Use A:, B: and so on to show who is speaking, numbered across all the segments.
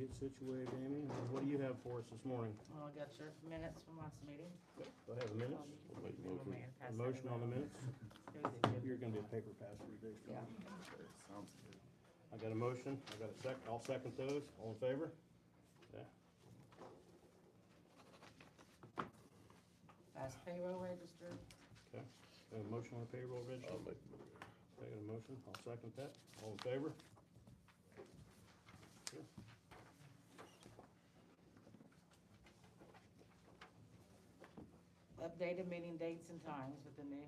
A: get situated, Amy. What do you have for us this morning?
B: Well, I got your minutes from last meeting.
A: Do I have the minutes?
C: I'll make a
B: Oh,
C: motion.
B: man, pass
A: A
B: that
A: motion on the
B: around.
A: minutes?
B: Here's the-
A: You're gonna be a paper passer today, Steve.
B: Yeah. Sounds good.
A: I got a motion, I got a second, I'll second those, all in favor? Yeah.
B: Pass payroll register.
A: Okay, got a motion on the payroll register?
C: I'll make a motion.
A: I got a motion, I'll second that, all in favor? Sure.
B: Updated meeting dates and times with the new.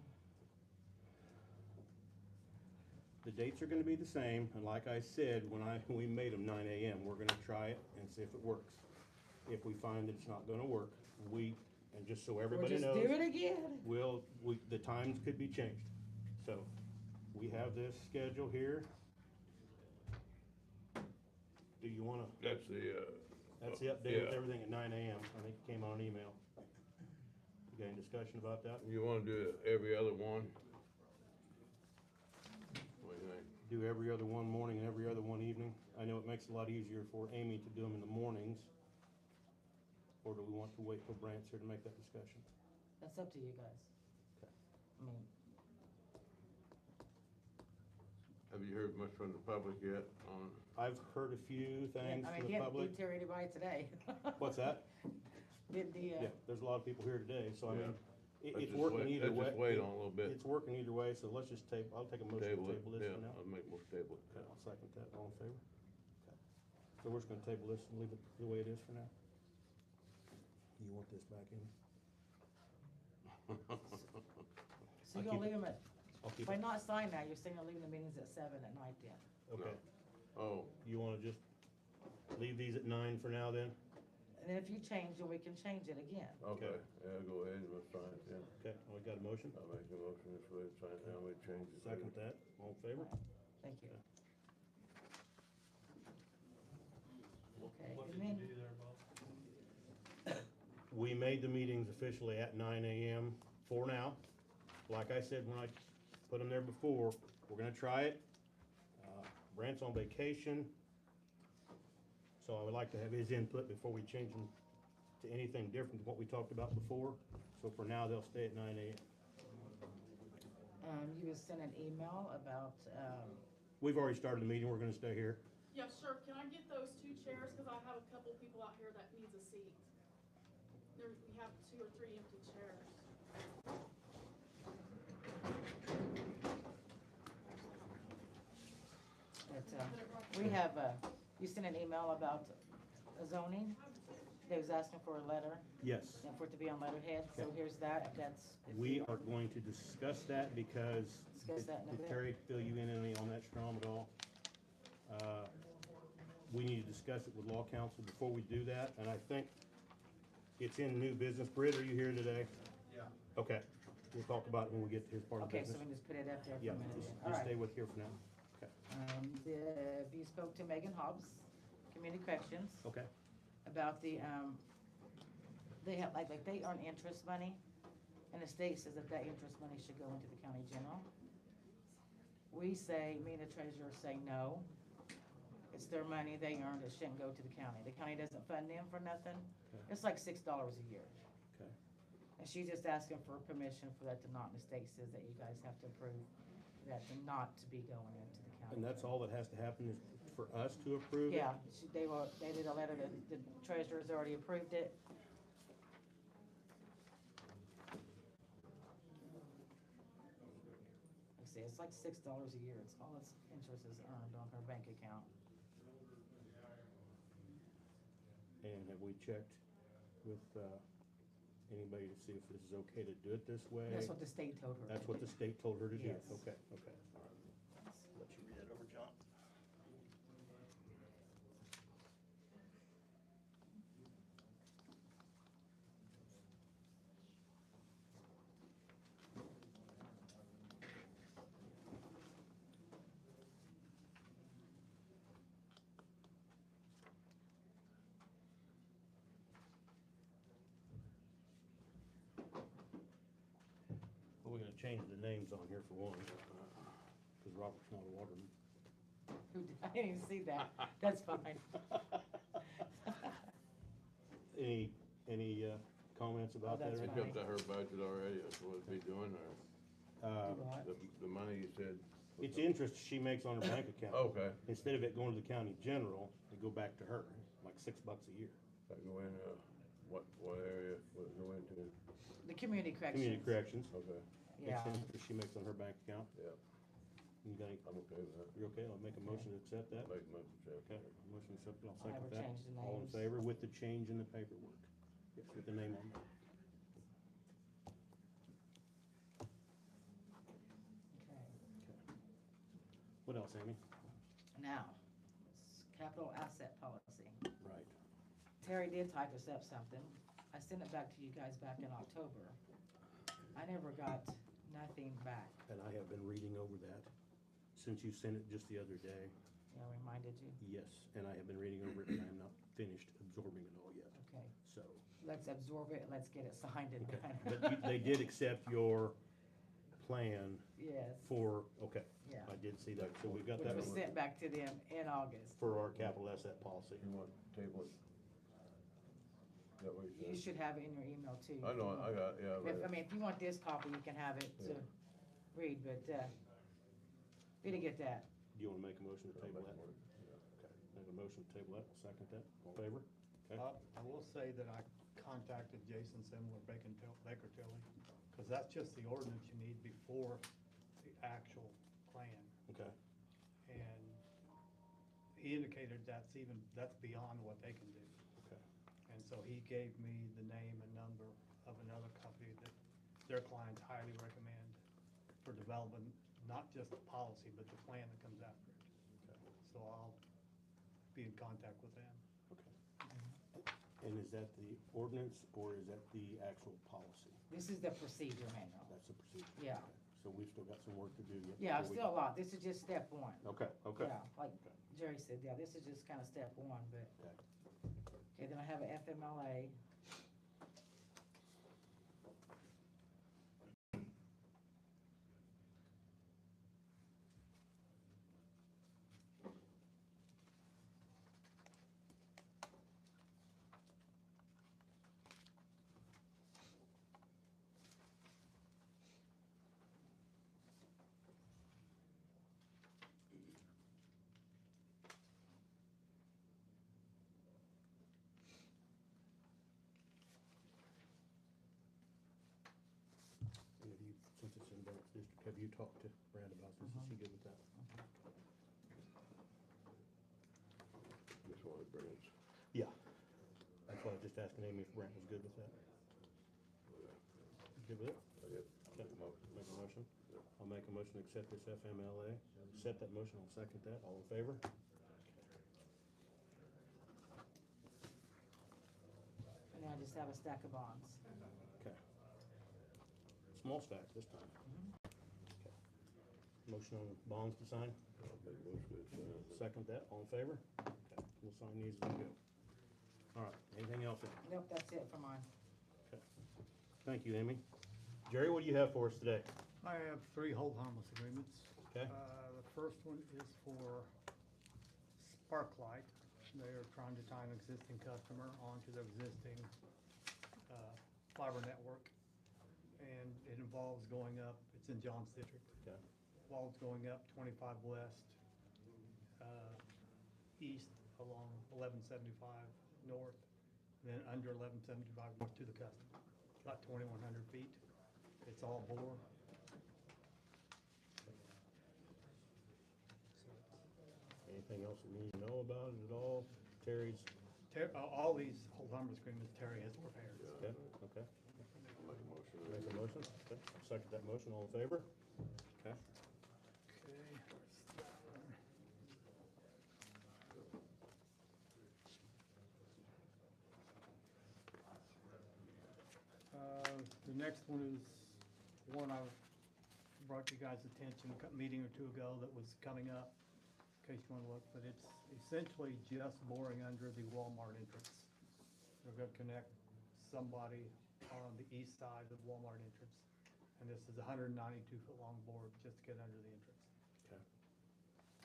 A: The dates are gonna be the same, and like I said, when we made them 9 AM, we're gonna try it and see if it works. If we find that it's not gonna work, and just so
B: We'll
A: everybody
B: just
A: knows.
B: do it again.
A: The times could be changed. So, we have this schedule here. Do you wanna,
C: That's the,
A: that's the update with
C: yeah.
A: everything at 9 AM, I think it came on an email. You got any discussion about that?
C: You wanna do it every other one? What do you think?
A: Do every other one morning and every other one evening? I know it makes it a lot easier for Amy to do them in the mornings. Or do we want to wait till Brant's here to make that discussion?
B: That's up to you guys.
A: Okay.
B: I mean,
C: Have you heard much from the public yet on,
A: I've heard a few things
B: I
A: from
B: mean,
A: the
B: he didn't
A: public.
B: tell anybody today.
A: What's that?
B: Did the,
A: Yeah, there's a lot of people here today, so I mean,
C: Let's
A: it's
C: just
A: working
C: wait-
A: either way.
C: let's just wait on a little bit.
A: It's working either way, so let's just I'll take a motion to
C: table it?
A: table this
C: Yeah,
A: for now.
C: I'll make more table it.
A: Okay, I'll second that, all in favor? Okay. So we're just gonna table this and leave it the way it is for now? You want this back in?
B: so
A: I'll
B: you're gonna
A: keep
B: leave
A: it.
B: them at,
A: I'll keep
B: if I
A: it.
B: not sign that, you're saying you're leaving the meetings at 7 at night then?
A: Okay,
C: Oh,
A: you wanna just leave these at 9 for now then?
B: And then if you change it, we can change it again.
C: okay, yeah, go ahead, let's try it, yeah.
A: Okay, we got a motion?
C: I'll make a motion this way, try it now, we change it.
A: Second that, all in favor?
B: Thank you.
A: Okay.
B: Okay,
D: What
B: and
D: did you
B: then,
D: do there, Bob?
A: We made the meetings officially at 9 AM for now. Like I said, when I put them there before, we're gonna try it. Brant's on vacation, so I would like to have his input before we change them to anything different than what we talked about before. So for now, they'll stay at 9 AM.
B: you was sent an email about,
A: We've already started the meeting, we're gonna stay here.
E: Yeah, sure. Can I get those 2 chairs? Because I have a couple people out here that needs a seat. We have 2 or 3 empty chairs.
B: we have, you sent an email about zoning. They was asking for a letter
A: Yes.
B: and for it to be on letterhead, so
A: Okay.
B: here's that, that's. if
A: We
B: you-
A: are going to discuss that because.
B: Discuss that in a
A: Did
B: bit.
A: Terry fill you in any on that, Strom, at all? We need to discuss it with law counsel before we do that, and I think it's in new business. Britt, are you here today?
D: Yeah.
A: Okay, we'll talk about it when we get to his part of
B: Okay, so we
A: business.
B: can just put it up there for
A: Yeah,
B: a minute.
A: just
B: then. All
A: stay
B: right.
A: with here for now. Okay,
B: You spoke to Megan Hobbs, Community Corrections,
A: okay,
B: about the, they have, like they earn interest money, and the state says that interest money should go into the county general. We say, me and the treasurer say no. It's their money they earned, it shouldn't go to the county. The county doesn't fund them for nothing.
A: Okay.
B: It's like $6 a year.
A: okay.
B: And she's just asking for permission for that to not, and the state says that you guys have to approve that to not to be going into the county.
A: And that's all that has to happen is for us to approve it?
B: Yeah, they did a letter, the treasurer's already approved it. Like I say, it's like $6 a year, it's all its interest is earned on her bank account.
A: And have we checked with anybody to see if this is okay to do it this way?
B: That's what the state told her.
A: That's
B: to
A: what the
B: do.
A: state told her to do?
B: Yes.
A: Okay, okay, all right. Let you read it over, John. Well, we're gonna change the names on here for one, because Robert's not a waterman.
B: Who did- I didn't even see that, that's fine.
A: Any comments about that?
B: that's
A: or
C: It
A: anything?
C: comes to her budget already, that's what it'd be doing, or
A: Uh,
B: Do what?
C: the money you said?
A: It's interest she makes on her bank account.
C: Okay.
A: Instead of it going to the county general, it go back to her, like $6 a year.
C: That go in, what area would it go into?
B: The community corrections.
A: Community corrections.
C: Okay,
B: Yeah,
A: It's interest she makes on her bank account.
C: yeah,
A: You got any,
C: I'm okay with that.
A: you're okay? I'll make a motion to accept that.
C: Make a motion, Jeff.
A: Okay, motion accepted, I'll
B: I'll
A: second
B: never
A: that.
B: change the
A: All in
B: names.
A: favor with the change in the paperwork? Yes, with the name on there.
B: okay.
A: What else, Amy?
B: Now, it's capital asset policy.
A: Right.
B: Terry did type us up something. I sent it back to you guys back in October. I never got nothing back.
A: And I have been reading over that since you sent it just the other day.
B: You know, reminded you?
A: Yes, and I have been reading over it and I am not finished absorbing it all yet,
B: Okay,
A: so.
B: let's absorb it, let's get it signed and
A: Okay,
B: done.
A: but they did accept your plan
B: Yes,
A: for, okay,
B: yeah.
A: I did see that, so we got
B: Which
A: that
B: was
A: one
B: sent back to them in August.
A: for our capital asset policy.
C: You want to table it? That way
B: You
C: you said?
B: should have it in your email too.
C: I know, I got, it, yeah, I read
B: If, I
C: it.
B: mean, if you want this copy, you can have it to
C: Yeah.
B: read, but, we didn't get that.
A: Do you wanna make a motion to
C: I'll
A: table
C: make
A: that?
C: a motion, yeah.
A: Okay, make a motion to table that, I'll second that, all in favor? Okay,
D: I will say that I contacted Jason Simler, Baker Tilly, because that's just the ordinance you need before the actual plan.
A: okay,
D: And he indicated that's beyond what they can do.
A: okay,
D: And so he gave me the name and number of another company that their clients highly recommend for developing, not just the policy, but the plan that comes after it.
A: okay,
D: So I'll be in contact with them.
A: okay. And is that the ordinance or is that the actual policy?
B: This is the procedure manual.
A: That's the procedure?
B: Yeah.
A: Okay. So we've still got some work to do yet.
B: Yeah,
A: before we-
B: still a lot. This is just step one.
A: Okay, okay.
B: Yeah, like
A: Okay.
B: Jerry said, yeah, this is just kind of step one, but,
A: Okay.
B: okay, then I have a FMLA.
A: And have you, since it's in Bennett's district, have you talked to Brad about this? Is he good with that?
C: Just wanted Brand's.
A: Yeah. That's why I was just asking Amy if Brent was good with that. Good with it?
C: Yep.
A: Okay, make a motion. I'll make a motion to accept this FMLA. Accept that motion, I'll second that. All in favor?
B: And then I just have a stack of bonds.
A: Okay. Small stack this time. Okay. Motion on bonds to sign?
C: I'll make a motion to accept.
A: Second that, all in favor? Okay, we'll sign these as we go. All right, anything else?
B: Nope, that's it for mine.
A: Okay. Thank you, Amy. Jerry, what do you have for us today?
D: I have 3 hold harmless agreements.
A: Okay,
D: The first one is for Sparklight. They are trying to tie an existing customer onto their existing fiber network. And it involves going up, it's in John's district.
A: okay,
D: Involves going up 25 west, east along 1175 north, then under 1175 north to the customer. About 2,100 feet. It's all bore.
A: anything else we need to know about it at all? Terry's,
D: All these hold harmless agreements Terry has prepared.
A: okay, okay.
C: I'll make a motion.
A: Make a motion, okay, I'll second that motion, all in favor? Okay,
D: Okay, where's that one? The next one is one I brought you guys' attention a meeting or two ago that was coming up, in case you wanna look, but it's essentially just boring under the Walmart entrance. We're gonna connect somebody on the east side of the Walmart entrance. And this is a 192-foot long board just to get under the entrance.
A: okay.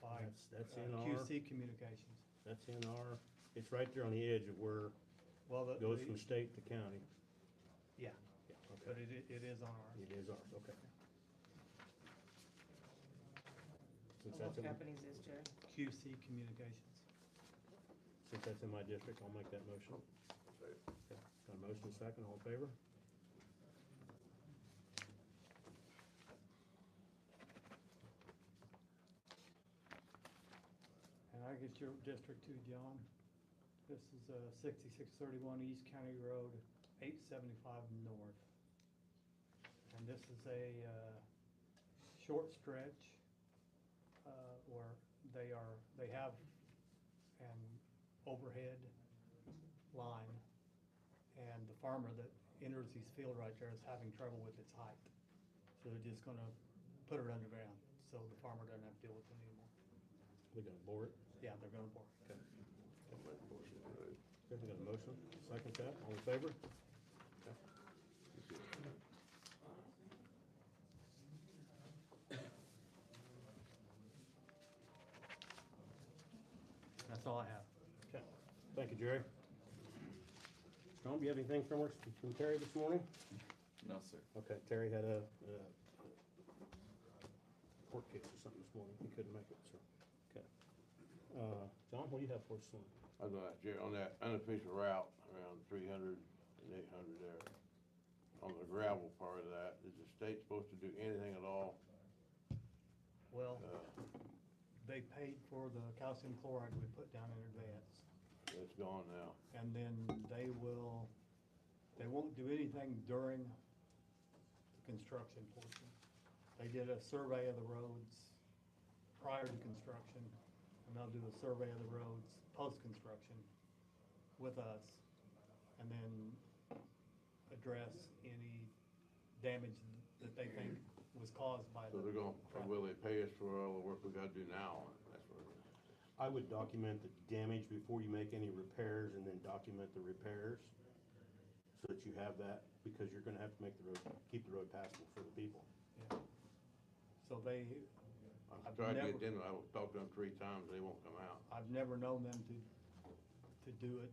D: By
A: That's in our,
D: QC Communications.
A: that's in our, it's right there on the edge of where
D: Well,
A: Goes from state to county.
D: yeah,
A: Yeah,
D: but
A: okay.
D: it is on ours.
A: It is ours, okay. Since
B: What
A: that's in,
B: companies is, Jerry?
D: QC Communications.
A: since that's in my district, I'll make that motion.
C: Say,
A: Okay. Got a motion second, all in favor?
D: And I get your district too, John. This is 6631 East County Road, 875 North. And this is a short stretch where they have an overhead line, and the farmer that enters his field right there is having trouble with its height. So they're just gonna put it underground, so the farmer doesn't have to deal with it anymore.
A: We gonna bore it?
D: Yeah, they're gonna bore it.
A: Okay.
C: I'll make a motion to it.
A: Okay, we got a motion, second that, all in favor?
D: That's all I have.
A: Okay, thank you, Jerry. Tom, do you have anything from Terry this morning?
F: No, sir.
A: Okay, Terry had a court case or something this morning, he couldn't make it, so, okay. John, what do you have for us this morning?
C: I was gonna ask Jerry, on that unofficial route around 300 and 800 there, on the gravel part of that, is the state supposed to do anything at all?
D: Well,
C: Uh,
D: they paid for the calcium chloride we put down in advance.
C: It's gone now.
D: And then they won't do anything during the construction portion. They did a survey of the roads prior to construction, and they'll do a survey of the roads post-construction with us, and then address any damage that they think was caused by
C: So
D: the.
C: they're gonna, will they pay us for all the work we gotta do now? That's what,
A: I would document the damage before you make any repairs and then document the repairs so that you have that, because you're gonna have to make the road, keep the road passable for the people.
D: Yeah. So they,
C: I've
D: I've
C: tried to
D: never-
C: get them, I've talked to them 3 times, they won't come out.
D: I've never known them to do it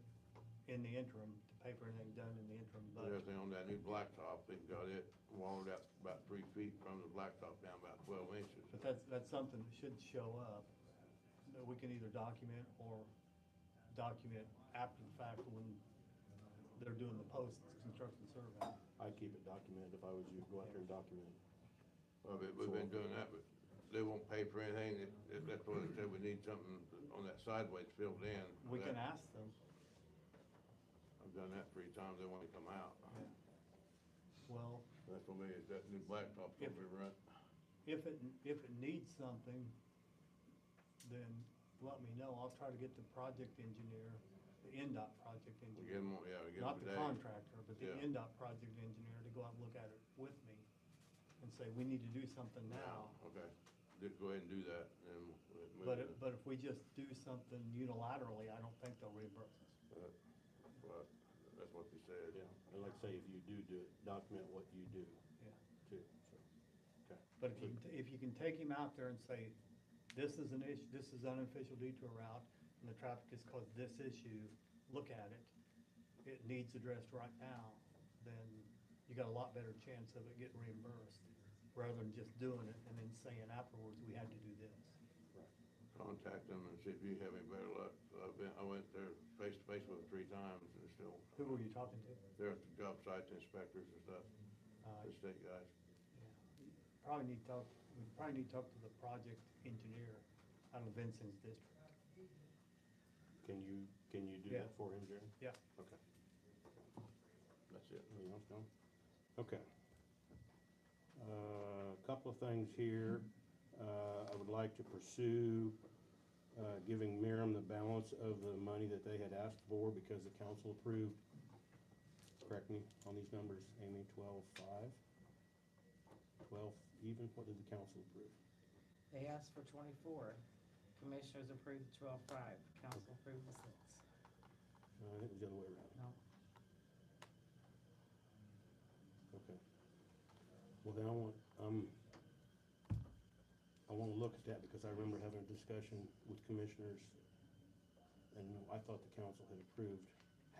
D: in the interim, to pay for anything done in the interim
C: And
D: budget.
C: everything on that new blacktop, they've got it walled out about 3 feet from the blacktop down about 12 inches.
D: But that's something that should show up, that we can either document or document after the fact when they're doing the post-construction survey.
A: I'd keep it documented if I was you, go out there and document it.
C: Well, we've been doing that, but they won't pay for anything, that's what they said, we need something on that sideways filled in.
D: We can ask them.
C: I've done that 3 times, they wanna come out.
D: Well,
C: That's what me, is that new blacktop
D: If-
C: gonna be run.
D: if it needs something, then let me know. I'll try to get the project engineer, the NDOT project
C: We
D: engineer.
C: get them, yeah, we get
D: Not
C: them
D: the
C: today.
D: contractor, but the
C: Yeah.
D: NDOT project engineer to go out and look at it with me and say, we need to do something now.
C: Okay, just go ahead and do that, and we'll move
D: But
C: it.
D: but if we just do something unilaterally, I don't think they'll reimburse us.
C: But that's what they said.
A: Yeah, and like I say, if you do it, document what you do
D: Yeah.
A: too, so, okay.
D: But if you can take him out there and say, this is an issue, this is unofficial detour route, and the traffic has caused this issue, look at it, it needs addressed right now, then you got a lot better chance of it getting reimbursed, rather than just doing it and then saying afterwards, we had to do this.
C: Contact them and see if you have any better luck. I went there face to face with them 3 times, and they're still,
D: Who were you talking to?
C: they're at the job site, the inspectors and stuff,
D: Uh,
C: the state guys.
D: yeah. We probably need to talk to the project engineer out of Vincent's district.
A: Can you do
D: Yeah.
A: that for him, Jerry?
D: Yeah.
A: Okay.
C: That's it.
A: Anything else, John? Okay. A couple of things here. I would like to pursue giving Miriam the balance of the money that they had asked for because the council approved, correct me on these numbers, Amy, 12.5? 12 even, what did the council approve?
B: They asked for 24. Commissioners approved 12.5. Council approved the 6.
A: I think it was the other way around.
B: No.
A: Okay. Well, then I want to look at that because I remember having a discussion with commissioners and I thought the council had approved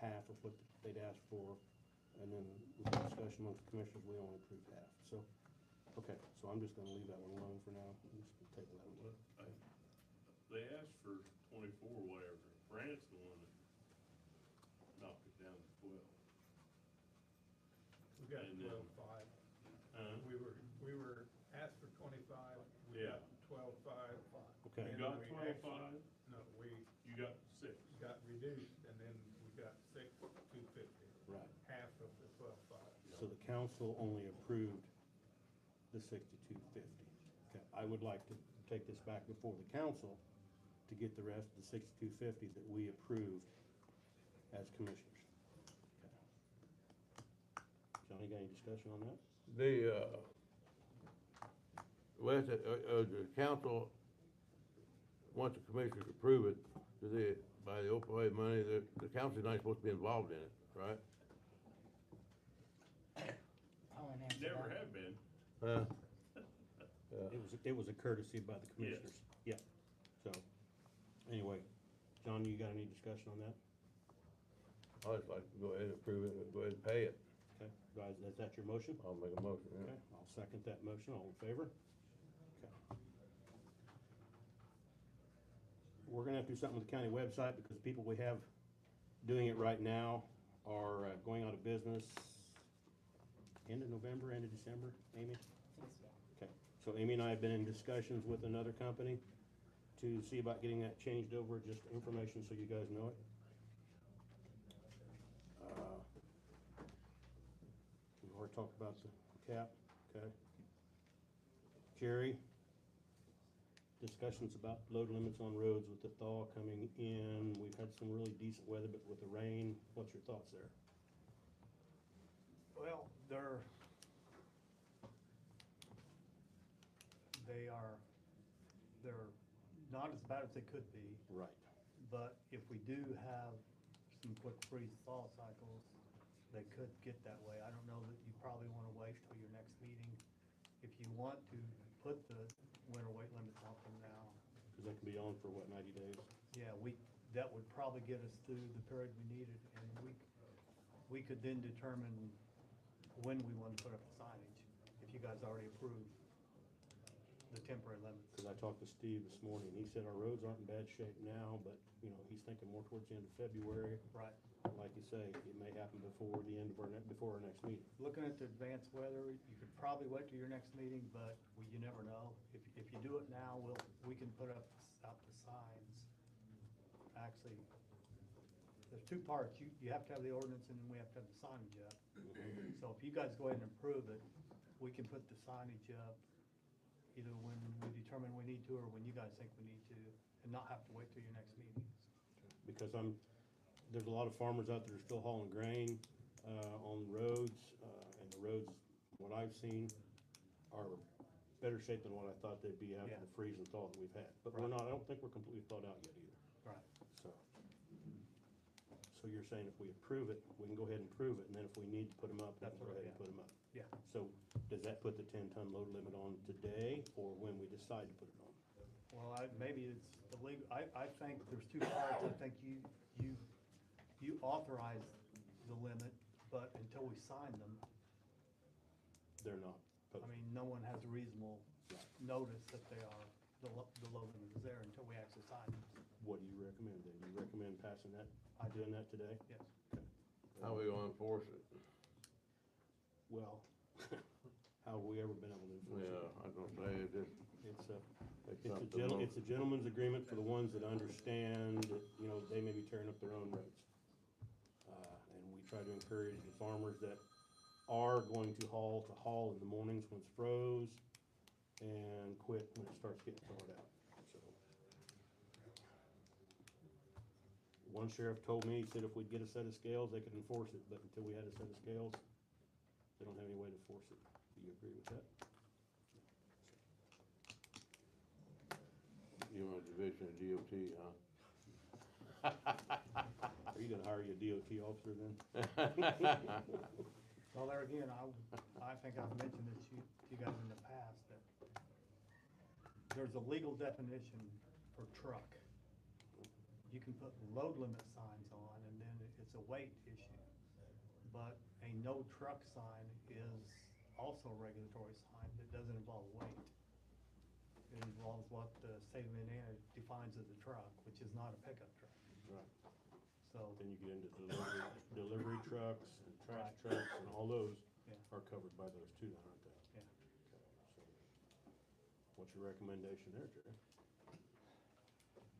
A: half of what they'd asked for, and then with the discussion amongst the commissioners, we only approved half, so, okay, so I'm just gonna leave that one alone for now, I'm just gonna table that one.
F: They asked for 24, whatever. Brandt's the one that knocked it down to 12.
G: We got
F: And then-
G: 12.5. We were asked for 25. We
F: Yeah.
G: got 12.5.
A: Okay.
F: You
G: And
F: got
G: we
F: 12.5?
G: actually- No, we
F: You got 6.
G: got reduced, and then we got 6,250,
A: Right,
G: half of the 12.5.
A: so the council only approved the 6250. Okay, I would like to take this back before the council to get the rest of the 6250 that we approved as commissioners. Okay. Johnny, got any discussion on that?
C: The council, once the commissioners approve it, by the opioid money, the council's not supposed to be involved in it, right?
B: I'll answer
F: Never
B: that.
F: have been.
A: It was a courtesy by the commissioners. Yeah, so, anyway, John, you got any discussion on that?
C: I'd just like to go ahead and approve it, and go ahead and pay it.
A: Okay, guys, is that your motion?
C: I'll make a motion,
A: Okay,
C: yeah.
A: I'll second that motion, all in favor? Okay. We're gonna have to do something with the county website, because people we have doing it right now are going out of business end of November, end of December, Amy? Okay, so Amy and I have been in discussions with another company to see about getting that changed over, just information so you guys know it. We've already talked about the cap, okay? Jerry, discussions about load limits on roads with the thaw coming in. We've had some really decent weather, but with the rain, what's your thoughts there?
D: Well, they're not as bad as they could be,
A: Right.
D: but if we do have some quick freeze thaw cycles, they could get that way. I don't know that you probably wanna wait till your next meeting. If you want to put the winter weight limits on them now,
A: Cause that can be on for what, 90 days?
D: yeah, that would probably get us through the period we needed, and we could then determine when we want to put up the signage, if you guys already approved the temporary limits.
A: Cause I talked to Steve this morning, he said our roads aren't in bad shape now, but, you know, he's thinking more towards the end of February.
D: Right.
A: Like you say, it may happen before the end of before our next meeting.
D: Looking at the advanced weather, you could probably wait till your next meeting, but you never know. If you do it now, we can put up the signs. Actually, there's two parts. You have to have the ordinance, and then we have to have the signage up. So if you guys go ahead and approve it, we can put the signage up either when we determine we need to, or when you guys think we need to, and not have to wait till your next meeting.
A: Because there's a lot of farmers out there still hauling grain, on roads, and the roads, what I've seen, are better shape than what I thought they'd be after
D: Yeah.
A: the freeze and thaw that we've had. But we're
D: Right.
A: not, I don't think we're completely thawed out yet either,
D: Right.
A: so you're saying if we approve it, we can go ahead and approve it, and then if we need to put them up, we
D: That's
A: can go
D: right,
A: ahead and
D: yeah.
A: put them up.
D: Yeah.
A: So, does that put the 10-ton load limit on today, or when we decide to put it on?
D: Well, maybe it's illegal. I think there's two parts. I think you authorize the limit, but until we sign them,
A: They're not
D: I
A: posted.
D: mean, no one has a reasonable notice that they are, the low limit is there until we actually sign them.
A: What do you recommend then? Do you recommend passing that,
D: I do.
A: doing that today?
D: Yes.
C: How we gonna enforce it?
A: Well, how have we ever been able to enforce it?
C: Yeah, I was gonna say, it just,
A: It's
C: it's up to
A: it's a gentleman's agreement for the ones that understand that, you know, they may be tearing up their own roads. And we try to encourage the farmers that are going to haul in the mornings when it's froze and quit when it starts getting thawed out, so. One sheriff told me, he said if we'd get a set of scales, they could enforce it, but until we had a set of scales, they don't have any way to enforce it. Do you agree with that?
C: you want a division of DOT, huh?
A: Are you gonna hire you a DOT officer then?
D: Well, there again, I think I've mentioned this to you guys in the past, that there's a legal definition for truck. You can put load limit signs on, and then it's a weight issue. But a no truck sign is also a regulatory sign that doesn't involve weight. It involves what the state of Indiana defines as a truck, which is not a pickup truck.
A: Right.
D: So,
A: Then you get into delivery trucks and trash
D: Right.
A: trucks, and all those
D: Yeah.
A: are covered by those too, then, aren't they?
D: yeah.
A: Okay, so, what's your recommendation there, Jerry?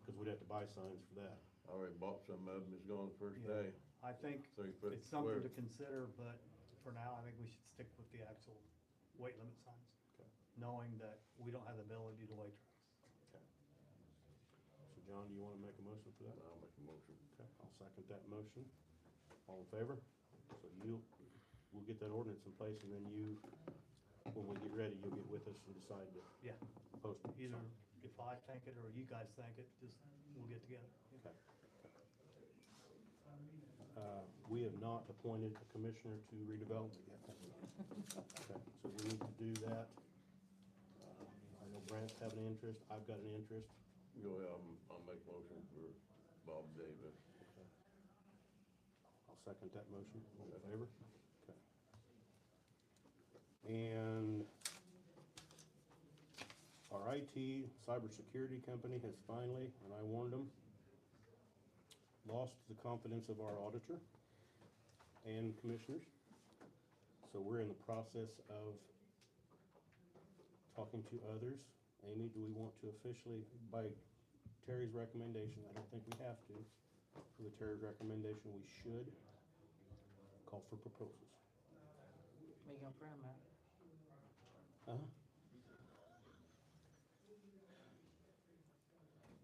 A: Because we'd have to buy signs for that.
C: I already bought some of them, it's going the first
D: Yeah.
C: day,
D: I think
C: 3 foot
D: it's something
C: square.
D: to consider, but for now, I think we should stick with the actual weight limit signs.
A: Okay.
D: Knowing that we don't have the ability to weigh trucks.
A: Okay. So, John, do you want to make a motion for that?
C: I'll make a motion.
A: Okay, I'll second that motion. All in favor? So we'll get that ordinance in place, and then you, when we get ready, you'll get with us and decide to
D: Yeah,
A: post it.
D: either if I think it or you guys think it, just, we'll get together.
A: Okay. We have not appointed a commissioner to redevelopment yet. Okay, so we need to do that. I know Brant's having an interest, I've got an interest.
C: Go ahead, I'll make a motion for Bob Davis.
A: I'll second that motion. All in favor? Okay. And our IT cybersecurity company has finally, and I warned them, lost the confidence of our auditor and commissioners. So we're in the process of talking to others. Amy, do we want to officially, by Terry's recommendation, I don't think we have to, for the Terry's recommendation, we should call for proposals.
B: Where you gonna print them at?
A: Uh-huh.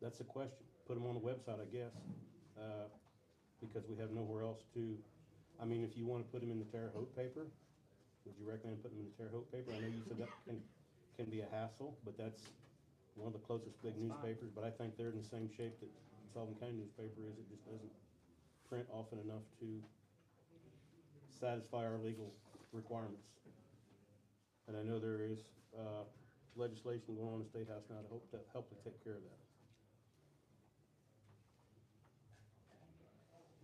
A: That's the question. Put them on the website, I guess, because we have nowhere else to, I mean, if you wanna put them in the Terre Haute paper, would you recommend putting them in the Terre Haute paper? I know you said that can be a hassle, but that's one of the closest big
B: That's fine.
A: newspapers, but I think they're in the same shape that Sullivan County newspaper is. It just doesn't print often enough to satisfy our legal requirements. And I know there is, legislation going on in the State House now to help to take care of that.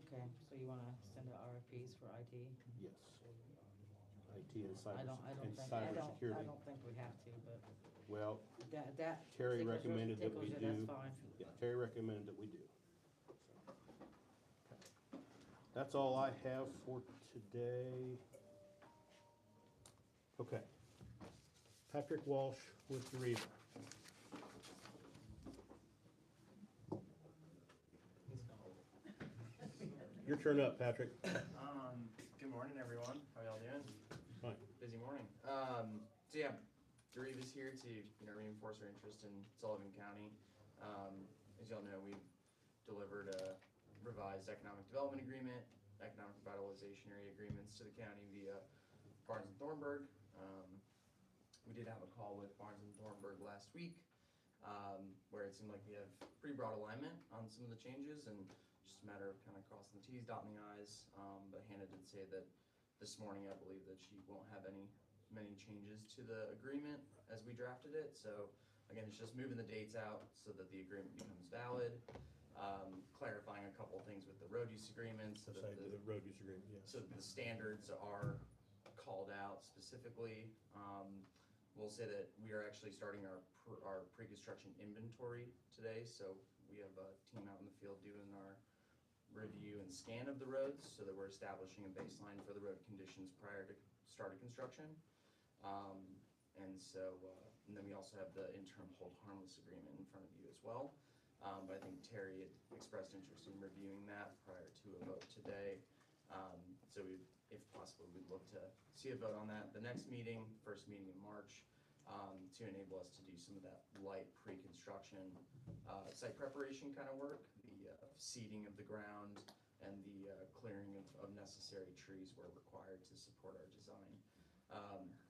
B: Okay, so you wanna send out RFPs for IT?
A: Yes. IT and
B: I don't think,
A: cybersecurity.
B: I don't think we have to, but
A: Well,
B: that.
A: Terry
B: tickles your-
A: recommended that we
B: tickles you,
A: do.
B: That's fine.
A: Yeah, Terry recommended that we do. So, okay. That's all I have for today. Okay. Patrick Walsh with Reva. Your turn up, Patrick.
H: Good morning, everyone. How y'all doing?
A: Fine.
H: Busy morning. So yeah, Gareva's here to, reinforce our interest in Sullivan County. As y'all know, we've delivered a revised economic development agreement, economic revitalization area agreements to the county via Barnes and Thornburg. We did have a call with Barnes and Thornburg last week, where it seemed like we have pretty broad alignment on some of the changes, and just a matter of kind of crossing the T's, dotting the I's. But Hannah did say that this morning, I believe, that she won't have many changes to the agreement as we drafted it. So again, it's just moving the dates out so that the agreement becomes valid, clarifying a couple things with the road use agreements so that
A: The road use agreement, yes.
H: so the standards are called out specifically. We'll say that we are actually starting our pre-construction inventory today. So we have a team out in the field doing our review and scan of the roads so that we're establishing a baseline for the road conditions prior to start of construction. And then we also have the interim hold harmless agreement in front of you as well. But I think Terry had expressed interest in reviewing that prior to a vote today. So if possible, we'd look to see a vote on that. The next meeting, first meeting in March, to enable us to do some of that light pre-construction site preparation kind of work, the seeding of the ground and the clearing of necessary trees where required to support our design.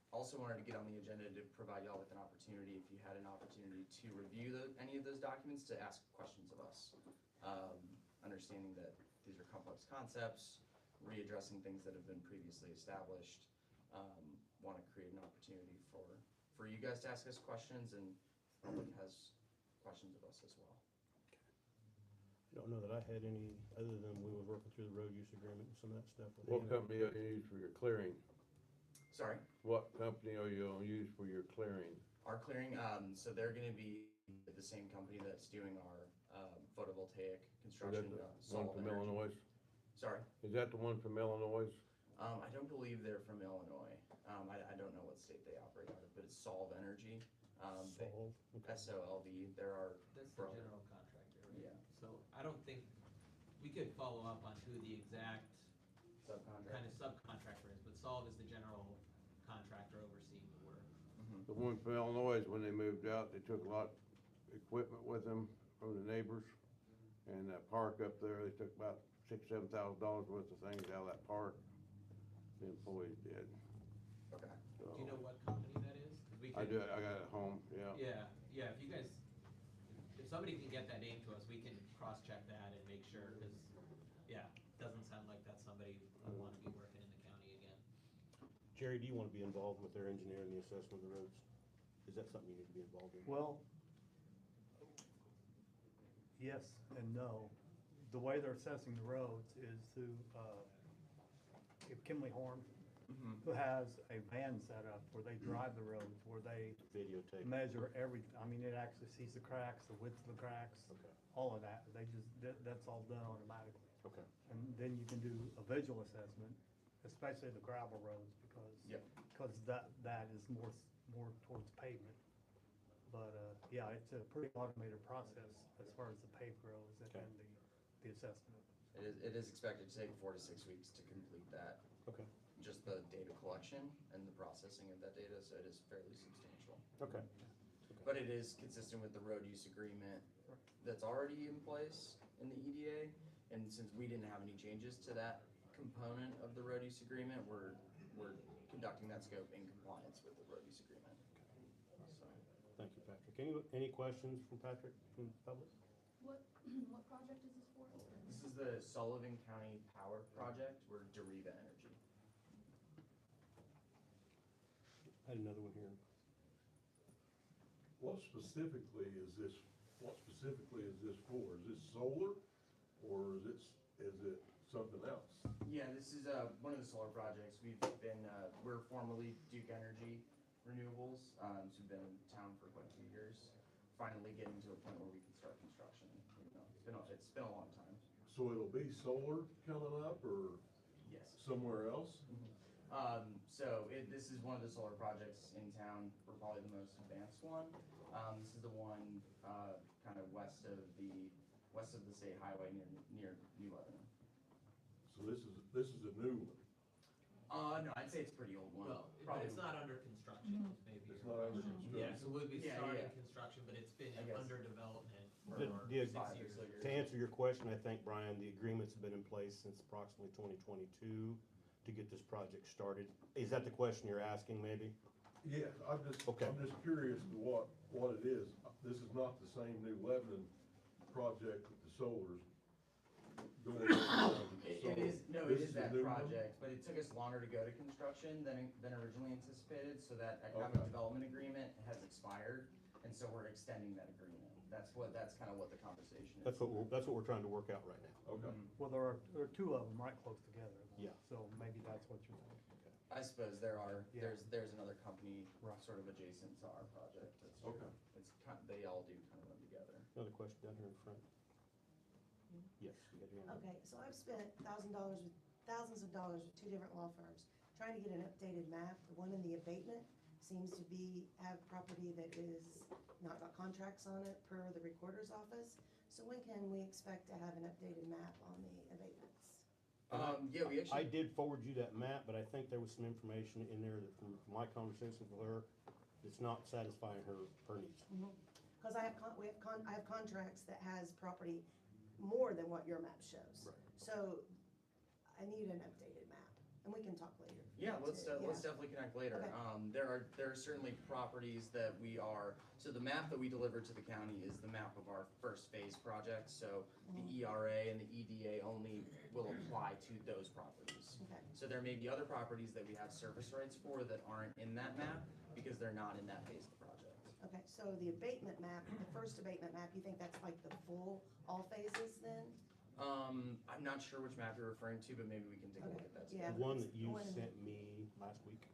H: Also wanted to get on the agenda to provide y'all with an opportunity, if you had an opportunity to review any of those documents, to ask questions of us. Understanding that these are complex concepts, readdressing things that have been previously established. Want to create an opportunity for you guys to ask us questions, and the public has questions of us as well.
A: Don't know that I had any, other than we were working through the road use agreement and some of that stuff. with
C: What
A: him.
C: company are you use for your clearing?
H: Sorry,
C: What company are you gonna use for your clearing?
H: our clearing, so they're gonna be the same company that's doing our, photovoltaic
C: Is
H: construction,
C: that the one
H: Sullivan
C: from
H: Energy.
C: Illinois?
H: Sorry,
C: Is that the one from Illinois?
H: I don't believe they're from Illinois. I don't know what state they operate out of, but it's Solve Energy.
A: Solve, okay.
H: SOLV, there are,
I: That's the
H: Bro.
I: general contractor, right?
H: Yeah.
I: So I don't think, we could follow up on who the exact kind
H: subcontract.
I: of subcontractor is, but Solve is the general contractor overseeing the work.
C: The one from Illinois, when they moved out, they took a lot of equipment with them from the neighbors. And that park up there, they took about $6,000-7,000 worth of things out of that park. The employees did.
H: Okay.
C: So,
I: Do you know what company that is? 'Cause we
C: I
I: could-
C: do, I got it at home, yeah.
I: Yeah, if you guys, if somebody can get that name to us, we can cross-check that and make sure, cause, yeah, doesn't sound like that's somebody who would wanna be working in the county again.
A: Jerry, do you wanna be involved with their engineering, the assessment of the roads? Is that something you need to be involved in?
D: Well, yes and no. The way they're assessing the roads is through, Kimley Horn,
H: Mhm.
D: who has a van set up where they drive the roads, where they
A: Videotape.
D: measure everything. I mean, it actually sees the cracks, the width of the cracks,
A: Okay,
D: all of that. They just, that's all done automatically.
A: okay.
D: And then you can do a visual assessment, especially the gravel roads, because.
H: Yep.
D: Because that is more towards pavement. But, yeah, it's a pretty automated process as far as the paved roads and
A: Okay.
D: the assessment.
H: It is expected to take 4 to 6 weeks to complete that,
A: Okay,
H: just the data collection and the processing of that data, so it is fairly substantial.
A: okay.
H: But it is consistent with the road use agreement that's already in place in the EDA. And since we didn't have any changes to that component of the road use agreement, we're conducting that scope in compliance with the road use agreement. So,
A: Thank you, Patrick. Any questions from Patrick, from the public?
E: What project is this for?
H: this is the Sullivan County Power Project. We're Deriva Energy.
A: I had another one here.
J: What specifically is this for? Is this solar, or is it something else?
H: Yeah, this is one of the solar projects. We're formerly Duke Energy Renewables, so we've been in town for quite a few years. Finally getting to a point where we can start construction. You know, it's been a long time.
J: So it'll be solar coming up, or
H: Yes.
J: somewhere else?
H: This is one of the solar projects in town. We're probably the most advanced one. This is the one, kind of west of the state highway near New Lebanon.
J: So this is a new one?
H: No, I'd say it's a pretty old one.
I: Well,
H: Probably.
I: it's not under construction, maybe.
J: It's
I: your
J: not under
I: question.
J: construction.
I: Yeah, so we'll be
H: Yeah,
I: starting
H: yeah.
I: construction, but it's been
H: I guess.
I: under development for
A: The- the-
I: 6
H: 5 or
I: years.
H: so years.
A: To answer your question, I think, Brian, the agreement's been in place since approximately 2022 to get this project started. Is that the question you're asking, maybe?
J: Yeah,
A: Okay.
J: I'm just curious to what it is. This is not the same New Lebanon project with the solars going on.
H: It is, no, it
J: This
H: is
J: is a
H: that
J: new one?
H: project, but it took us longer to go to construction than originally anticipated, so that economic
J: Okay.
H: development agreement has expired, and so we're extending that agreement. That's kind of what the conversation is.
A: That's what we're trying to work out right now.
J: Okay.
D: Well, there are two of them right close together.
A: Yeah.
D: So maybe that's what you're thinking.
H: I suppose
D: Yeah.
H: there's another company
D: Right.
H: sort of adjacent to our project, that's true.
J: Okay.
H: They all do kind of run together.
A: Another question down here in front. Yes, you got your hand up.
K: Okay, so I've spent thousands of dollars with two different law firms trying to get an updated map. The one in the abatement seems to have property that is not got contracts on it per the recorder's office. So when can we expect to have an updated map on the abatements?
H: Yeah, we
A: I
H: actually,
A: did forward you that map, but I think there was some information in there that from my conversations with her, that's not satisfying her needs.
K: Because I have contracts that has property more than what your map shows.
A: Right.
K: So I need an updated map, and we can talk later.
H: yeah, let's
K: too.
H: definitely connect later.
K: Okay.
H: There are certainly properties that so the map that we delivered to the county is the map of our first phase project, so the ERA and the EDA only will apply to those properties.
K: Okay.
H: So there may be other properties that we have service rights for that aren't in that map, because they're not in that phase of the project.
K: Okay, so the abatement map, the first abatement map, you think that's like the full, all phases then?
H: I'm not sure which map you're referring to, but maybe we can take a look at that.
K: Yeah.
A: The one that you
K: One-
A: sent me last week,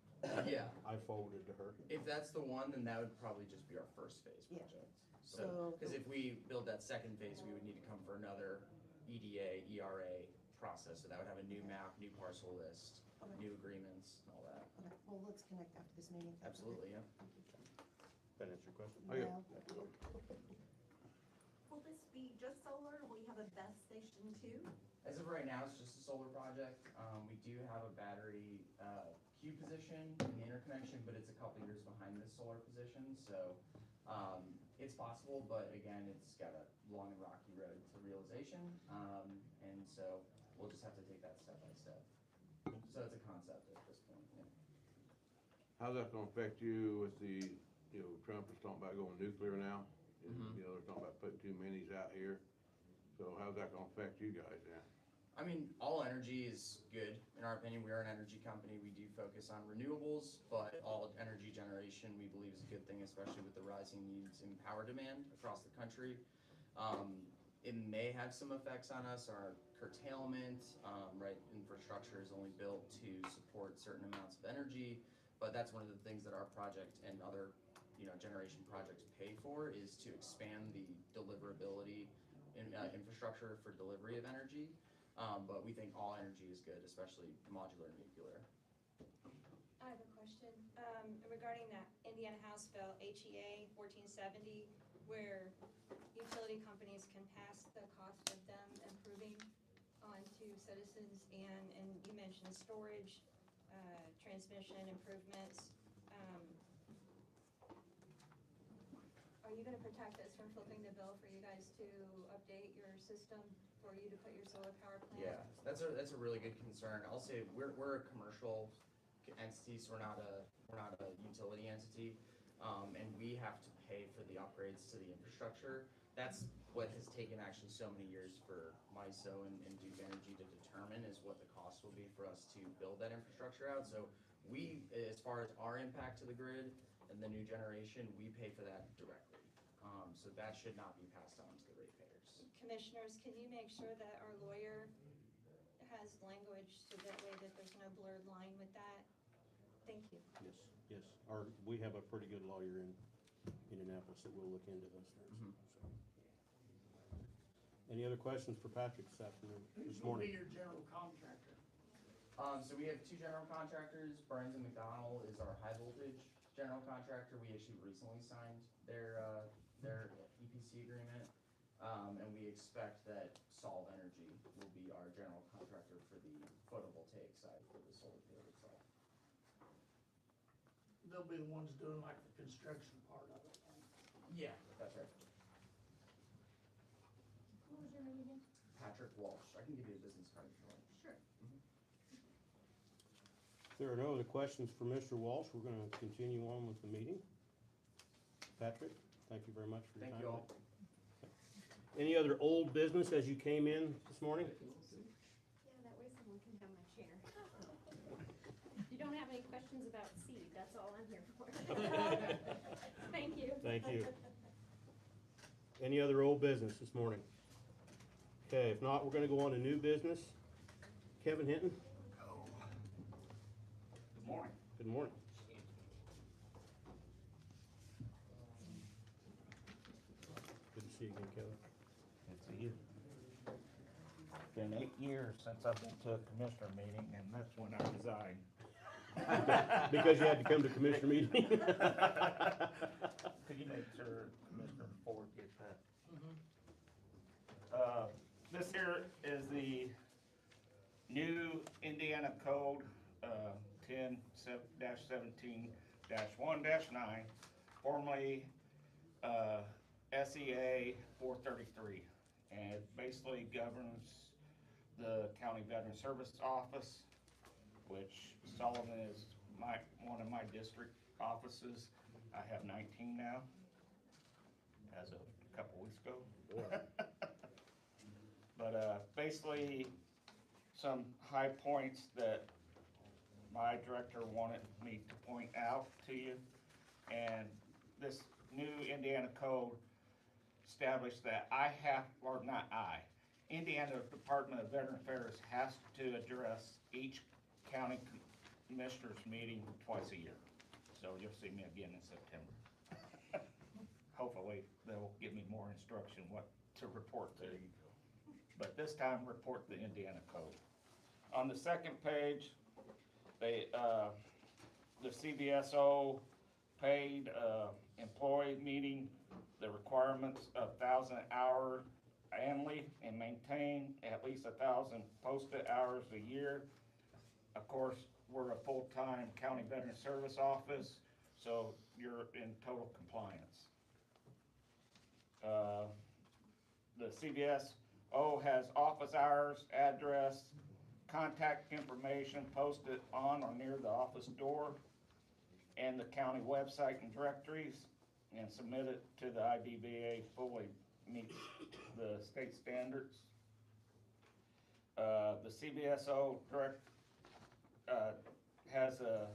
H: Yeah,
A: I forwarded to her.
H: if that's the one, then that would probably just be our first phase
K: Yeah.
H: project.
K: So-
H: Cause if we build that second phase, we would need to come for another EDA, ERA process, so that would have a new map, new parcel list,
K: Okay.
H: new agreements, and all that.
K: Okay, well, let's connect after this meeting. if that's okay.
H: Absolutely, yeah.
A: That answer your question?
C: Okay.
K: No.
L: Will this be just solar, or will you have a BESS station too?
H: As of right now, it's just a solar project. We do have a battery, queue position in the interconnection, but it's a couple years behind this solar position, so, it's possible, but again, it's got a long and rocky road to realization. And so we'll just have to take that step by step. So it's a concept at this point, yeah.
C: How's that gonna affect you with the, Trump is talking about going nuclear now? And,
H: Mhm.
C: they're talking about putting too minis out here. So how's that gonna affect you guys then?
H: I mean, all energy is good, in our opinion. We are an energy company. We do focus on renewables, but all energy generation, we believe, is a good thing, especially with the rising needs in power demand across the country. It may have some effects on us, our curtailment, right? Infrastructure is only built to support certain amounts of energy, but that's one of the things that our project and other, generation projects pay for, is to expand the deliverability in, infrastructure for delivery of energy. But we think all energy is good, especially modular nuclear.
M: I have a question, regarding that Indiana House bill, HEA 1470, where utility companies can pass the cost of them improving onto citizens, and you mentioned storage, transmission improvements. Are you gonna protect us from flipping the bill for you guys to update your system for you to put your solar power plant?
H: Yeah, that's a really good concern. I'll say we're a commercial entity, so we're not a utility entity. And we have to pay for the upgrades to the infrastructure. That's what has taken actually so many years for MISO and Duke Energy to determine, is what the cost will be for us to build that infrastructure out. So we, as far as our impact to the grid and the new generation, we pay for that directly. So that should not be passed on to the ratepayers.
M: Commissioners, can you make sure that our lawyer has language so that way that there's no blurred line with that? Thank you.
A: Yes. We have a pretty good lawyer in Indianapolis that will look into this.
H: Mhm.
A: So. Any other questions for Patrick this afternoon, this morning?
G: your general contractor?
H: So we have two general contractors. Burns and McDonnell is our high voltage general contractor. We actually recently signed their EPC agreement. And we expect that Solve Energy will be our general contractor for the photovoltaic side for the solar field itself.
G: They'll be the ones doing like the construction part of it.
H: Yeah, that's right.
M: What was your name again?
H: Patrick Walsh. I can give you a business card if you want.
M: Sure.
A: If there are no other questions for Mr. Walsh, we're gonna continue on with the meeting. Patrick, thank you very much for your time.
H: Thank you all.
A: Any other old business as you came in this morning?
L: Yeah, that way someone can have my chair. You don't have any questions about seed, that's all I'm here for. Thank you.
A: Thank you. Any other old business this morning? Okay, if not, we're gonna go on to new business. Kevin Hinton?
N: Good morning.
A: Good morning. Good to see you again, Kevin.
N: Good to see you. Been 8 years since I've been to a commissioner meeting, and that's when I resigned.
A: Because you had to come to commissioner meeting?
N: Could you make sure Commissioner Ford gets that? This here is the new Indiana Code, 10-17-1-9, formerly, SEA 433. And it basically governs the County Veteran Service Office, which Sullivan is one of my district offices. I have 19 now, as of a couple weeks ago. But basically, some high points that my director wanted me to point out to you. And this new Indiana code established that Indiana Department of Veteran Affairs has to address each county commissioners meeting twice a year. So you'll see me again in September. Hopefully, they'll give me more instruction what to report to. But this time, report the Indiana code. On the second page, they, the CVSO paid, employee meeting the requirements of 1,000 hours annually and maintain at least 1,000 posted hours a year. Of course, we're a full-time county veteran service office, so you're in total compliance. The CVSO has office hours, address, contact information posted on or near the office door and the county website and directories, and submitted to the IDBA fully meets the state standards. The CVSO has a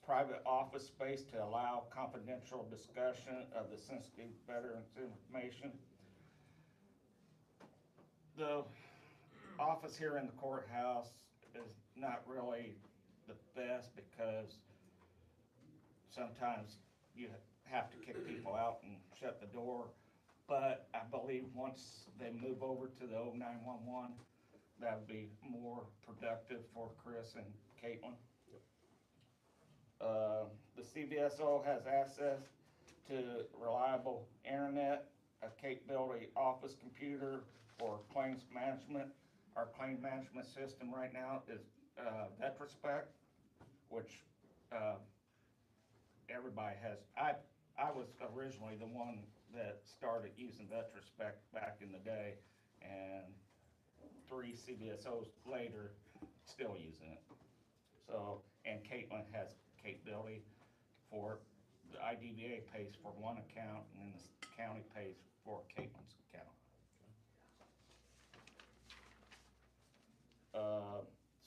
N: private office space to allow confidential discussion of the sensitive veterans information. The office here in the courthouse is not really the best because sometimes you have to kick people out and shut the door. But I believe once they move over to the 0911, that would be more productive for Chris and Caitlin. The CVSO has access to reliable internet, a capability office computer for claims management. Our claim management system right now is Vetrospect, which everybody has. I was originally the one that started using Vetrospect back in the day, and 3 CVSOs later, still using it. So, and Caitlin has capability for, the IDVA pays for one account, and then the county pays for Caitlin's account.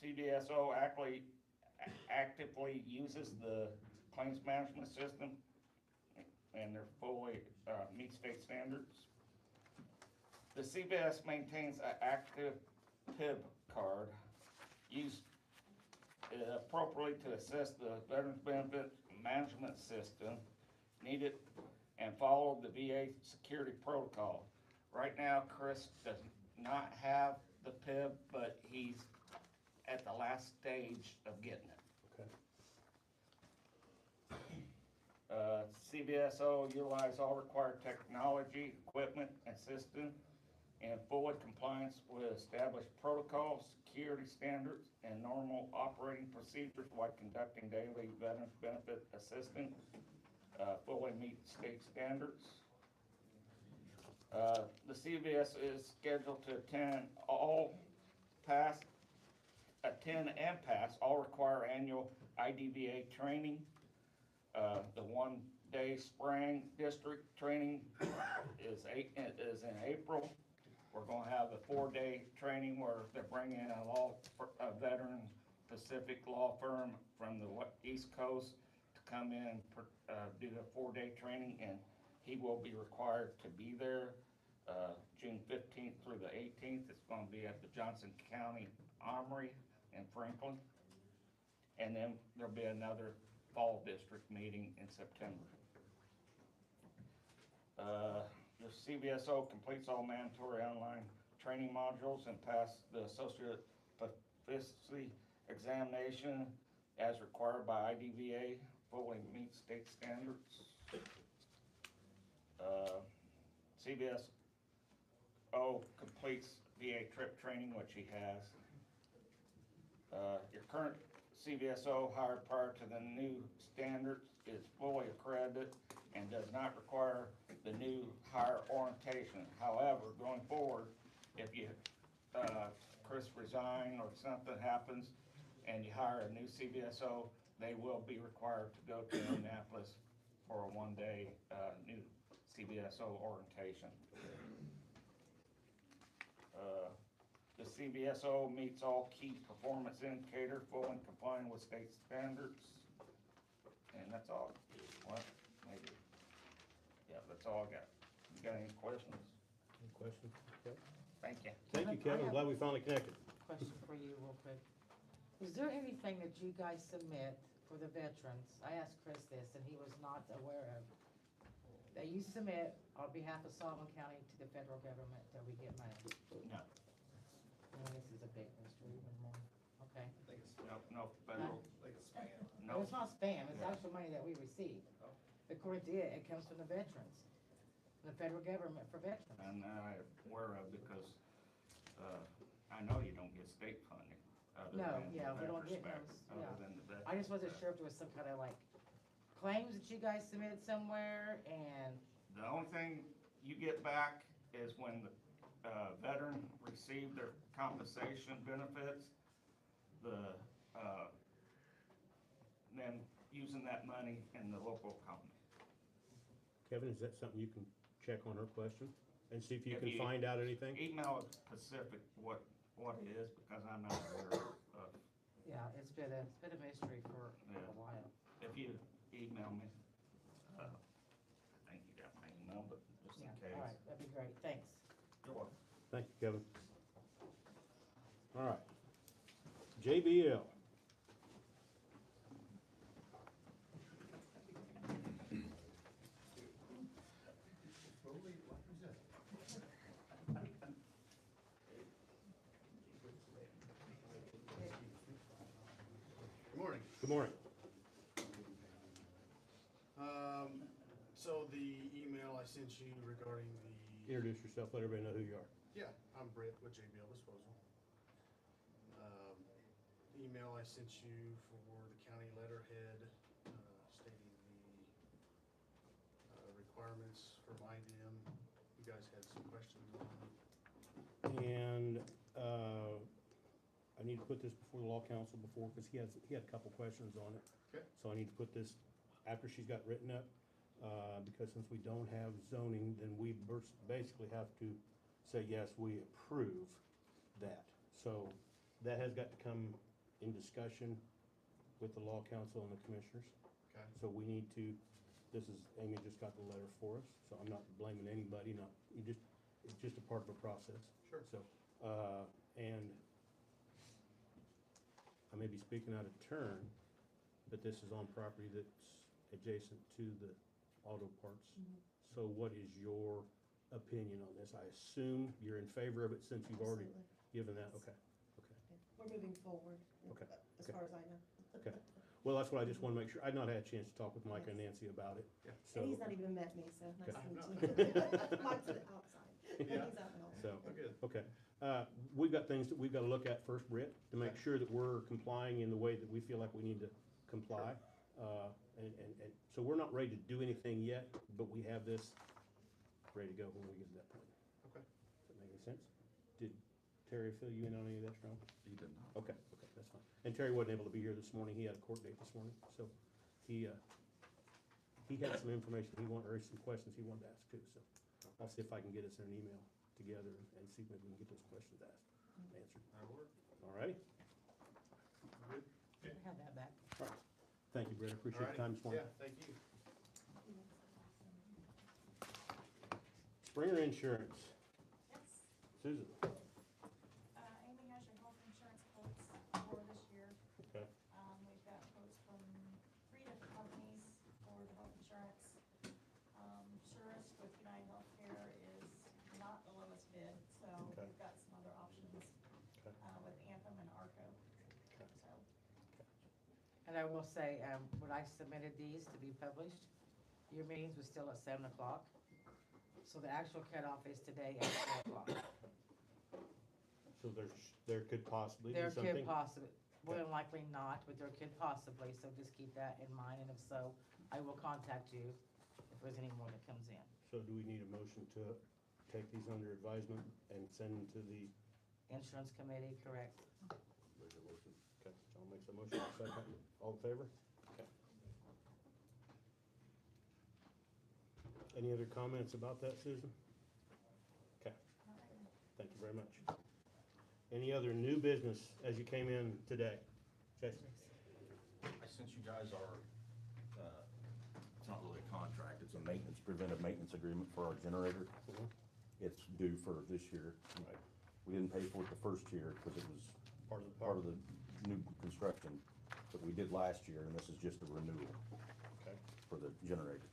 N: CVSO actively uses the claims management system, and they're fully meet state standards. The CVS maintains an active PIB card used appropriately to assess the Veterans Benefit Management System needed and follow the VA security protocol. Right now, Chris does not have the PIB, but he's at the last stage of getting it.
A: Okay.
N: CVSO utilize all required technology, equipment, and system in full compliance with established protocols, security standards, and normal operating procedures while conducting daily veterans benefit assistance, fully meet state standards. The CVS is scheduled to attend and pass all required annual IDVA training. The one-day spring district training is in April. We're gonna have a 4-day training where they're bringing in a veteran Pacific law firm from the East Coast to come in, do the 4-day training, and he will be required to be there June 15th through the 18th. It's gonna be at the Johnson County Armory in Franklin. And then there'll be another fall district meeting in September. The CVSO completes all mandatory online training modules and pass the associate proficiency examination as required by IDVA, fully meets state standards. CVSO completes VA trip training, which he has. Your current CVSO hired prior to the new standards is fully accredited and does not require the new hire orientation. However, going forward, if you, Chris resign or something happens and you hire a new CVSO, they will be required to go to Indianapolis for a 1-day new CVSO orientation. The CVSO meets all key performance indicators, fully complying with state standards. And that's all. What? That's all I got. You got any questions?
A: Any questions? Okay.
N: Thank you.
A: Thank you,
B: Kevin, I
A: Kevin. I'm glad we finally connected.
B: Question for you real quick. Is there anything that you guys submit for the veterans? I asked Chris this and he was not aware of. That you submit on behalf of Sullivan County to the federal government that we get money?
N: No.
B: Well, this is a big mystery even more. Okay.
N: No federal,
B: No,
N: no.
B: it's not spam. It's
N: Yeah.
B: actual money that we receive. According to it, it comes from the veterans, the federal government for veterans.
N: And I'm aware of because, I know you don't get state funding. Other
B: No,
N: than
B: yeah, we
N: that
B: don't get
N: respect,
B: those,
N: other
B: yeah.
N: than the
B: I just wasn't
N: veterans.
B: sure if there was some kind of like claims that you guys submitted somewhere and,
N: The only thing you get back is when the veteran received their compensation benefits, then using that money in the local economy.
A: Kevin, is that something you can check on her question and see if you
N: If
A: can
N: you-
A: find out anything?
N: Email it specific what it is, because I'm not aware of.
B: yeah, it's been a mystery for
N: Yeah.
B: a while.
N: If you email me, I think you got my email, but just in
B: Yeah,
N: case.
B: all right, that'd be great. Thanks.
N: You're welcome.
A: Thank you, Kevin. All right. JBL.
O: Good morning.
A: Good morning.
O: So the email I sent you regarding the,
A: Introduce yourself, let everybody know who you are.
O: yeah, I'm Brett with JBL Disposal. Email I sent you for the county letterhead, stating the requirements for MIDEM. You guys had some questions on.
A: And I need to put this before the law council because he had a couple questions on it.
O: Okay.
A: So I need to put this after she's got written up, because since we don't have zoning, then we basically have to say, yes, we approve that. So that has got to come in discussion with the law council and the commissioners.
O: Okay.
A: So we need to, Amy just got the letter for us, so I'm not blaming anybody, it's just a part of a process.
O: Sure.
A: So, and I may be speaking out of turn, but this is on property that's adjacent to the auto parts. So what is your opinion on this? I assume you're in favor of it since you've already
K: Absolutely.
A: given that,
K: Yes.
A: okay.
K: We're moving forward,
A: Okay,
K: as
A: okay.
K: far as I know.
A: Okay. Well, that's what I just wanna make sure, I've not had a chance to talk with Mike and Nancy about it.
O: Yeah.
A: So,
K: And he's not even met me, so nice
A: Okay.
K: to meet you. Mike's outside, and
O: Yeah.
K: he's out and all.
A: so,
O: Oh, good.
A: okay. We've got things that we've gotta look at first, Britt, to make
O: Okay.
A: sure that we're complying in the way that we feel like we need to comply. And so we're not ready to do anything yet, but we have this ready to go when we get to that point.
O: Okay.
A: Does that make any sense? Did Terry fill you in on any of that, Sean?
C: He did not.
A: Okay, that's fine. And Terry wasn't able to be here this morning, he had a court date this morning, so he had some information or some questions he wanted to ask too, so I'll see if I can get us in an email together and see if maybe we can get those questions asked, answered.
O: That'll work.
A: All righty?
O: Good.
B: I have that back.
A: All right. Thank you, Brett, I appreciate your
O: Alrighty.
A: time this morning.
O: Yeah, thank you.
A: Springer Insurance,
M: Yes.
A: Susan.
M: Amy has your health insurance quotes for this year.
A: Okay.
M: We've got quotes from 3 different companies for the health insurance. Surest with United Healthcare is not the lowest bid, so
A: Okay.
M: we've got some other options,
A: Okay.
M: with Anthem and Arco,
A: Okay.
M: so.
B: And I will say, when I submitted these to be published, your meetings was still at 7 o'clock. So the actual cutoff is today at 4 o'clock.
A: So there could possibly be
B: There
A: something?
B: could possibly, more than likely not, but there could possibly, so just keep that in mind, and if so, I will contact you if there's any more that comes in.
A: So do we need a motion to take these under advisement and send them to the?
B: Insurance committee, correct?
A: There's a motion. Okay, John makes a motion, second. All in favor? Okay. Any other comments about that, Susan? Okay, thank you very much. Any other new business as you came in today? Jason?
P: Since you guys are, it's not really a contract, it's a maintenance preventive maintenance agreement for our generator.
A: Mhm.
P: It's due for this year.
A: Right.
P: We didn't pay for it the first year because it was part of the new construction, but we did last year, and this is just a renewal
A: Okay.
P: for the generator.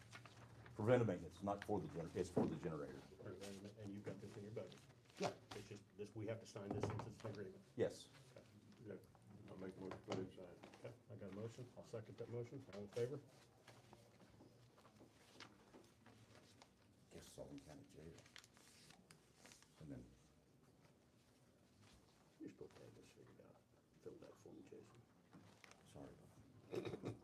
P: Preventive maintenance, not for the it's for the generator.
A: And you've got this in your budget?
P: Yeah.
A: It's just, this, we have to sign this since it's an agreement.
P: Yes.
C: Yeah, I'll make a motion, put it aside.
A: Okay, I got a motion, I'll second that motion, all in favor?
P: Guess Sullivan County Jail. And then,
A: You're supposed to have this figured out, fill that for me, Jason.
P: sorry about that.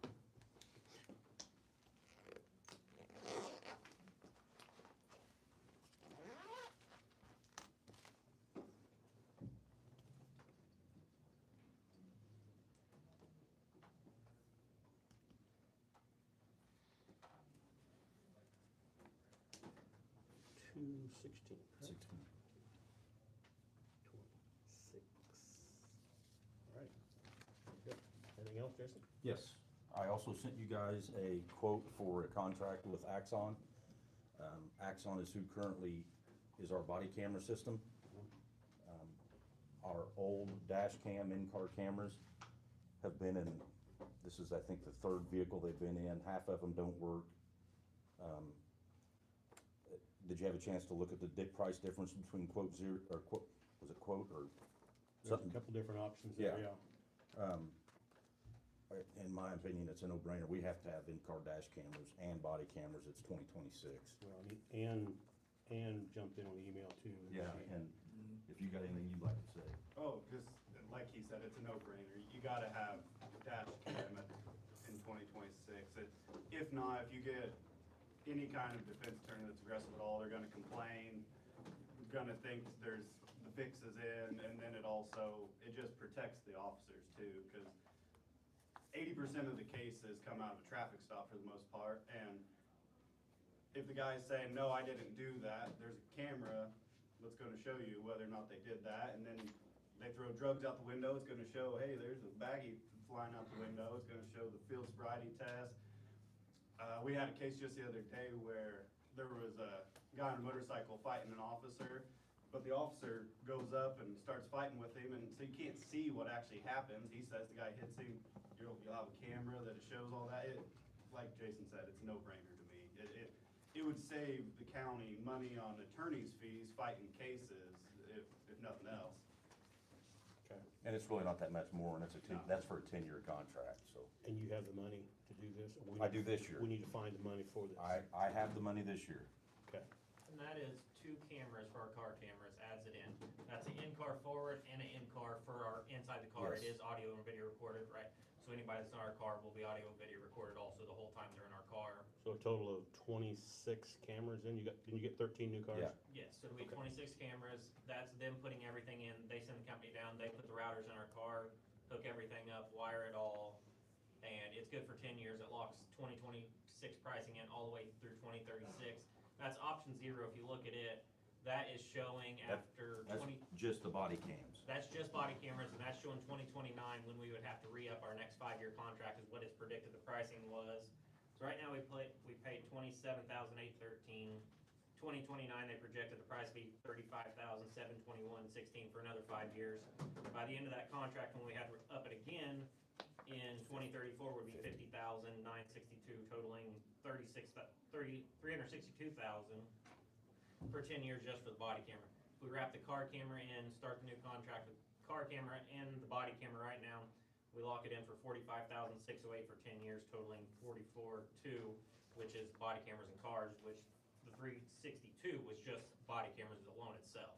A: $216, correct?
P: 16.
A: 26. All right. Good. Anything else, Jason?
P: Yes, I also sent you guys a quote for a contract with Axon. Axon is who currently is our body camera system. Our old dash cam in-car cameras have been in, this is, I think, the third vehicle they've been in. Half of them don't work. Did you have a chance to look at the price difference between quote zero, or quote, was it quote or
A: There's
P: something?
A: a couple different options there,
P: Yeah.
A: yeah.
P: In my opinion, it's a no-brainer. We have to have in-car dash cameras and body cameras. It's 2026.
A: Well, and jumped in on the email too.
P: Yeah, and if you got anything you'd like to say.
Q: Oh, just like he said, it's a no-brainer. You gotta have dash cam in 2026. If not, if you get any kind of defense attorney that's aggressive at all, they're gonna complain, gonna think there's the fix is in, and then it just protects the officers too, because 80% of the cases come out of a traffic stop for the most part, and if the guy's saying, no, I didn't do that, there's a camera that's gonna show you whether or not they did that, and then they throw drugs out the window, it's gonna show, hey, there's a baggie flying out the window, it's gonna show the field sobriety test. We had a case just the other day where there was a guy on a motorcycle fighting an officer, but the officer goes up and starts fighting with him, and so you can't see what actually happens. He says the guy hits him, you'll have a camera that it shows all that. Like Jason said, it's a no-brainer to me. It would save the county money on attorney's fees fighting cases, if nothing else.
A: Okay.
P: And it's really not that much more, and that's for a 10-year contract, so.
A: And you have the money to do this? Or
P: I do this year.
A: We need to find the money for this.
P: I have the money this year.
A: Okay.
I: And that is 2 cameras for our car cameras, adds it in. That's an in-car forward and an in-car for our inside the car.
P: Yes.
I: It is audio and video recorded, right? So anybody that's in our car will be audio and video recorded also the whole time they're in our car.
A: So a total of 26 cameras in, didn't you get 13 new cars?
P: Yeah.
I: Yes, so it'll be
A: Okay.
I: 26 cameras. That's them putting everything in. They send the company down, they put the routers in our car, hook everything up, wire it all, and it's good for 10 years. It locks 2026 pricing in all the way through 2036. That's option 0 if you look at it. That is showing after
P: That's
I: 20.
P: just the body cams.
I: That's just body cameras, and that's showing 2029 when we would have to re-up our next 5-year contract is what it's predicted the pricing was. So right now we paid $27,813. 2029 they projected the price to be $35,721.16 for another 5 years. By the end of that contract, when we had to up it again in 2034, would be $50,962, totaling $362,000 for 10 years just for the body camera. If we wrap the car camera in, start the new contract with car camera and the body camera right now, we lock it in for $45,608 for 10 years, totaling $44,200, which is body cameras and cars, which the $362 was just body cameras alone itself.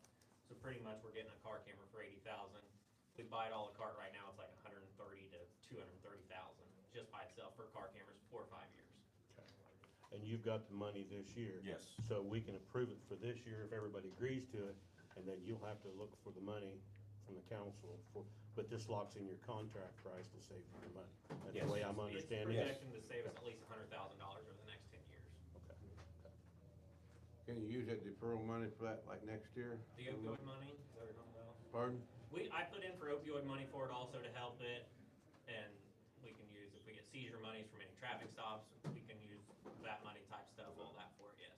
I: So pretty much we're getting a car camera for $80,000. We buy it all a cart right now, it's like $130,000 to $230,000 just by itself for car cameras 4 or 5 years.
A: And you've got the money this year.
P: Yes.
A: So we can approve it for this year if everybody agrees to it, and then you'll have to look for the money from the council but this locks in your contract price to save you the money. That's
P: Yes.
A: the way I'm understanding
I: It's
A: it.
I: projecting to save us at least $100,000 over the next 10 years.
A: Okay.
C: Can you use that deferral money for that, like next year?
I: The opioid money, is that what you're talking about?
C: Pardon?
I: I put in for opioid money for it also to help it, and we can use, if we get seizure monies from any traffic stops, we can use that money type stuff, all that for it, yes.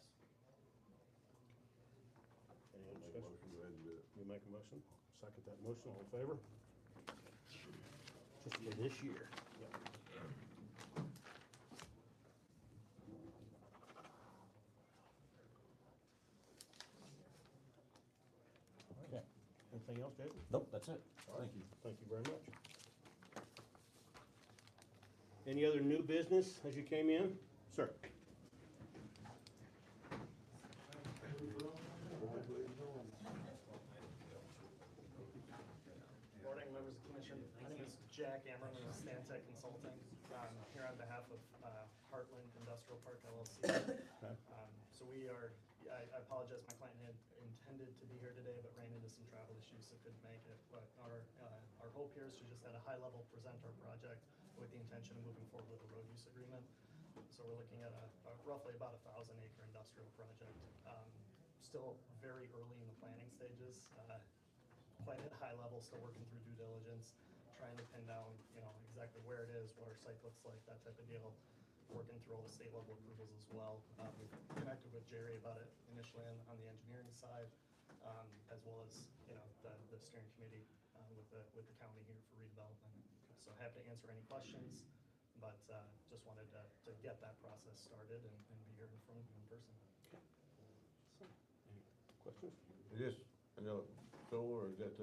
A: Any
C: Make a
A: discussion?
C: motion, go ahead and do it.
A: You make a motion, second that motion, all in favor? Just for this year.
P: Okay.
A: Anything else, Jason?
P: Nope, that's it. Thank you.
A: Thank you very much. Any other new business as you came in? Sir?
R: Morning, members of the commission. My name is Jack Amron, I'm with Stantec Consulting. I'm here on behalf of Heartland Industrial Park LLC. So we are, I apologize, my client had intended to be here today, but ran into some travel issues, so couldn't make it. But our hope here is to just at a high level present our project with the intention of moving forward with a road use agreement. So we're looking at a roughly about 1,000-acre industrial project. Still very early in the planning stages. Quite at a high level, still working through due diligence, trying to pin down, exactly where it is, what our site looks like, that type of deal. Working through all the state level approvals as well. We've connected with Jerry about it initially on the engineering side, as well as, the steering committee, with the county here for redevelopment. So happy to answer any questions, but, just wanted to get that process started and be here in front of you in person.
A: Any questions?
C: Is this another solar, or is that,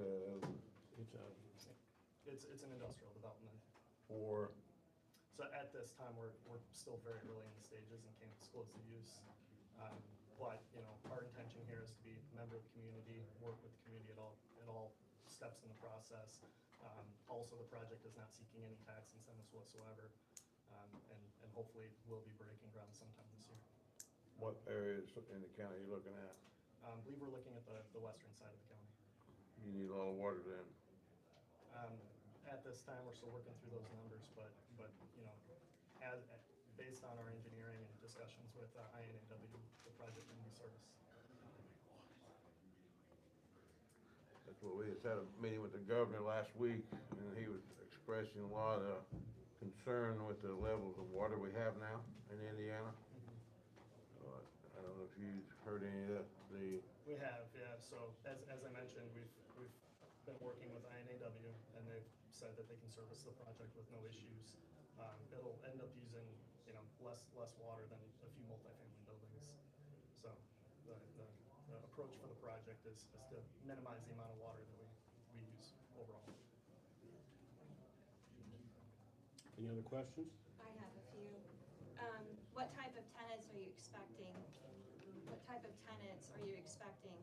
R: It's an industrial development.
C: for,
R: So at this time, we're still very early in the stages and can't disclose the use. But, our intention here is to be a member of the community, work with the community at all steps in the process. Also, the project is not seeking any tax incentives whatsoever. And hopefully will be breaking ground sometime this year.
C: what areas in the county you looking at?
R: I believe we're looking at the western side of the county.
C: You need a lot of water then.
R: At this time, we're still working through those numbers, but, based on our engineering and discussions with INAW, the project can be serviced.
C: That's what we just had a meeting with the governor last week, and he was expressing a lot of concern with the levels of water we have now in Indiana. I don't know if you've heard any of the.
R: We have, yeah, so as I mentioned, we've been working with INAW, and they've said that they can service the project with no issues. It'll end up using, less water than a few multifamily buildings. So the approach for the project is to minimize the amount of water that we use overall.
A: Any other questions?
M: I have a few. What type of tenants are you expecting? What type of tenants are you expecting?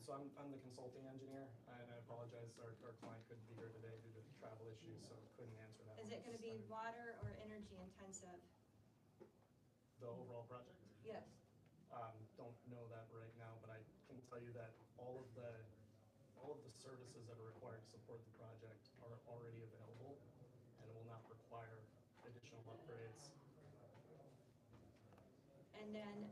R: So I'm the consulting engineer, and I apologize, our client couldn't be here today due to travel issues, so couldn't answer that.
M: Is it gonna be water or energy intensive?
R: The overall project?
M: Yes.
R: Don't know that right now, but I can tell you that all of the services that are required to support the project are already available, and it will not require additional upgrades.
M: And then,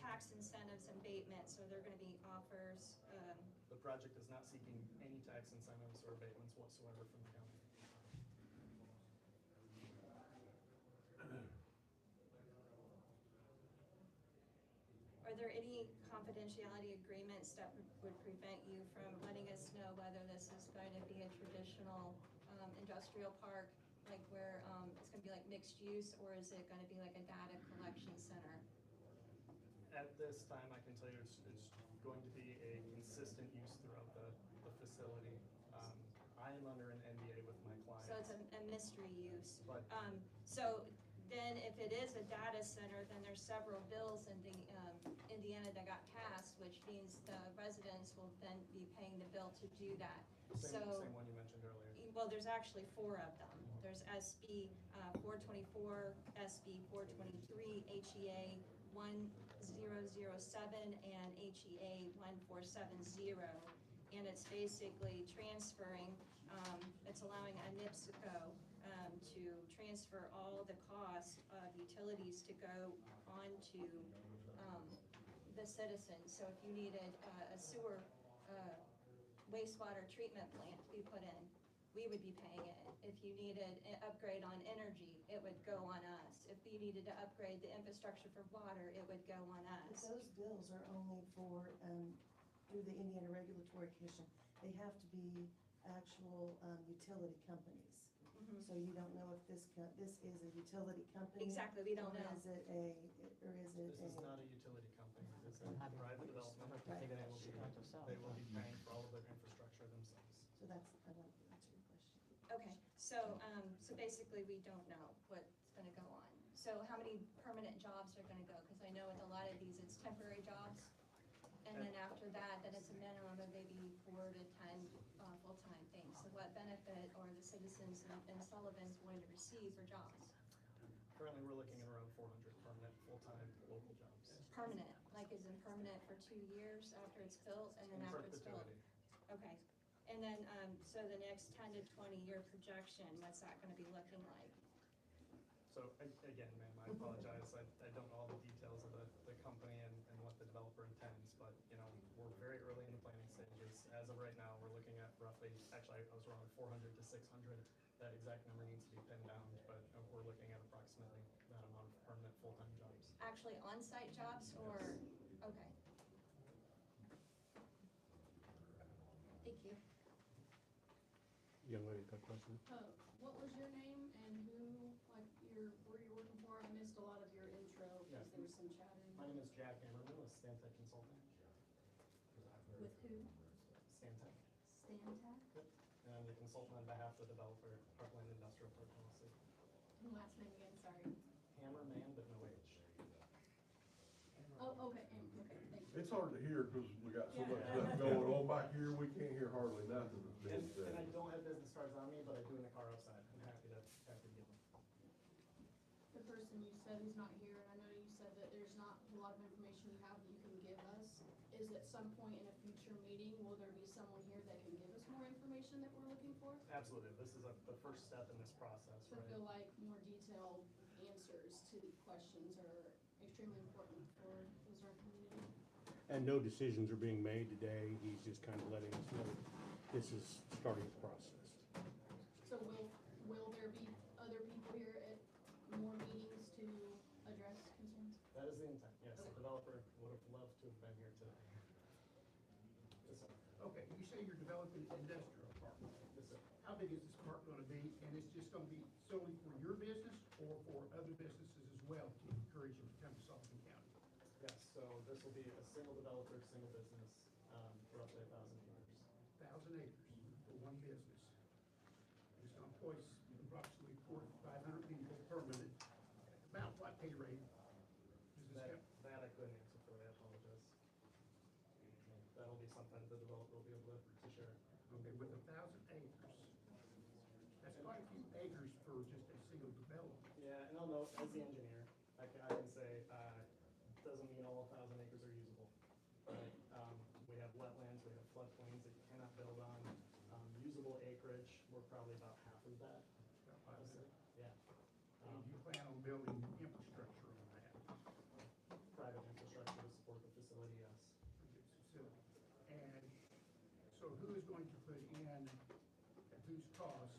M: tax incentives and abatements, so they're gonna be offers,
R: The project is not seeking any tax incentives or abatements whatsoever from the county.
M: Are there any confidentiality agreements that would prevent you from letting us know whether this is going to be a traditional, industrial park, like where, it's gonna be like mixed use, or is it gonna be like a data collection center?
R: At this time, I can tell you it's going to be a consistent use throughout the facility. I am under an NDA with my client.
M: So it's a mystery use.
R: But-
M: So then if it is a data center, then there's several bills in the, Indiana that got passed, which means the residents will then be paying the bill to do that.
R: Same one you mentioned earlier.
M: Well, there's actually 4 of them. There's SB 424, SB 423, HEA 1007, and HEA 1470. And it's basically transferring, it's allowing NIPSCO to transfer all the cost of utilities to go onto the citizens. So if you needed a sewer wastewater treatment plant to be put in, we would be paying it. If you needed an upgrade on energy, it would go on us. If you needed to upgrade the infrastructure for water, it would go on
K: But
M: us.
K: those bills are only for, through the Indiana Regulatory Commission. They have to be actual, utility companies.
M: Mhm.
K: So you don't know if this this is a utility company?
M: Exactly, we don't
K: or
M: know.
K: Is it a, or is it
D: This is
K: a?
D: not a utility company, this is
B: Don't
D: a
B: have
D: private
B: any use.
D: development.
B: Right.
D: They will be,
B: Like yourself.
D: they will be paying for all of their infrastructure themselves.
K: So that's, I want to answer your question.
M: Okay, so basically, we don't know what's gonna go on. So how many permanent jobs are gonna go? Cause I know with a lot of these, it's temporary jobs. And then after that, then it's a minimum of maybe 4 to 10, full-time things. So what benefit are the citizens in Sullivan's going to receive for jobs?
D: Currently, we're looking at around 400 permanent, full-time, local jobs.
M: Permanent, like is in permanent for 2 years after it's built and then
D: In
M: after it's built?
D: perpetuity.
M: Okay, and then, so the next 10 to 20-year projection, what's that gonna be looking like?
D: So, again, ma'am, I apologize, I don't know all the details of the company and what the developer intends, but, you know, we're very early in the planning stages. As of right now, we're looking at roughly, actually, I was wrong, 400 to 600. That exact number needs to be pinned down, but we're looking at approximately that amount of permanent full-time jobs.
M: Actually on-site jobs or, okay. Thank you.
A: Young lady, got a question?
E: What was your name and who, like, where you're working for? I missed a lot of your intro because there was some chatting.
D: My name is Jack Ammerman with Stantec Consulting.
E: With who?
D: Stantec.
E: Stantec?
D: Yep. And I'm the consultant on behalf of the developer, Heartland Industrial Park LLC.
E: And last name again, sorry.
D: Hammerman, but no H.
E: Oh, okay, okay, thank you.
J: It's hard to hear because we got so much
E: Yeah.
J: stuff going on back here, we can't hear hardly nothing that's being
D: And I
J: said.
D: don't have business cards on me, but I do in the car outside. I'm happy to give them.
E: The person you said who's not here, and I know you said that there's not a lot of information you have that you can give us. Is at some point in a future meeting, will there be someone here that can give us more information that we're looking for?
D: Absolutely. This is the first step in this process,
E: So I
D: right?
E: feel like more detailed answers to the questions are extremely important for our community.
A: And no decisions are being made today, he's just kind of letting us know this is starting the process.
E: So will there be other people here at more meetings to address concerns?
D: That is the intent, yes. The
E: Okay.
D: developer would have loved to have been here today. Yes, sir.
G: Okay, you say you're developing an industrial park.
D: Yes, sir.
G: How big is this park gonna be? And it's just gonna be solely for your business or for other businesses as well to encourage them to come to Sullivan County?
D: Yes, so this will be a single developer, single business, roughly 1,000 acres.
G: 1,000 acres for one business. It's gonna employ approximately 400 to 500 people permanent. About what pay rate does this
D: That,
G: have?
D: that I couldn't answer for you, I apologize. That'll be something the developer will be able to share.
G: Okay, with 1,000 acres, that's quite a few acres for just a single development.
D: Yeah, and I'll note, as the engineer, I can say, doesn't mean all 1,000 acres are usable, right? We have wetlands, we have floodplains that you cannot build on. Usable acreage, we're probably about half of that, honestly, yeah.
G: And you plan on building infrastructure on that?
D: Private infrastructure to support the facility, yes.
G: for this facility. And so who is going to put in, at whose cost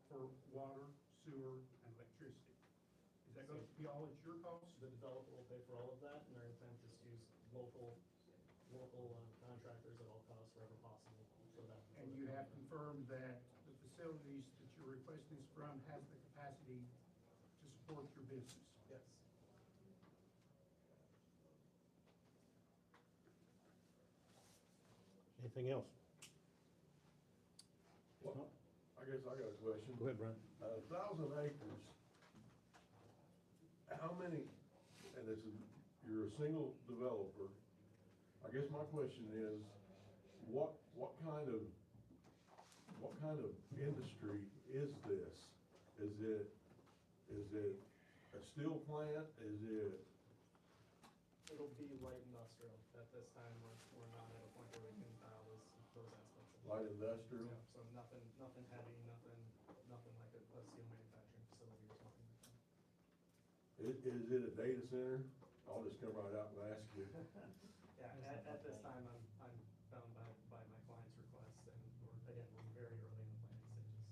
G: for water, sewer, and electricity? Is that going to be all at your cost?
D: The developer will pay for all of that, and their intent is to use local contractors at all costs wherever possible for that.
G: And you have confirmed that the facilities that you're requesting this from has the capacity to support your business?
D: Yes.
A: Anything else?
J: Well, I guess I got a question.
A: Go ahead, Brian.
J: 1,000 acres, how many, and this is, you're a single developer, I guess my question is, what kind of industry is this? Is it a steel plant? Is it?
D: It'll be light industrial. At this time, we're not at a point where we can file those aspects.
J: Light industrial?
D: Yeah, so nothing heavy, nothing like a steel manufacturing facility or something like that.
J: Is it a data center? I'll just come right out and ask you.
D: Yeah, at this time, I'm bound by my client's request, and we're very early in the planning stages.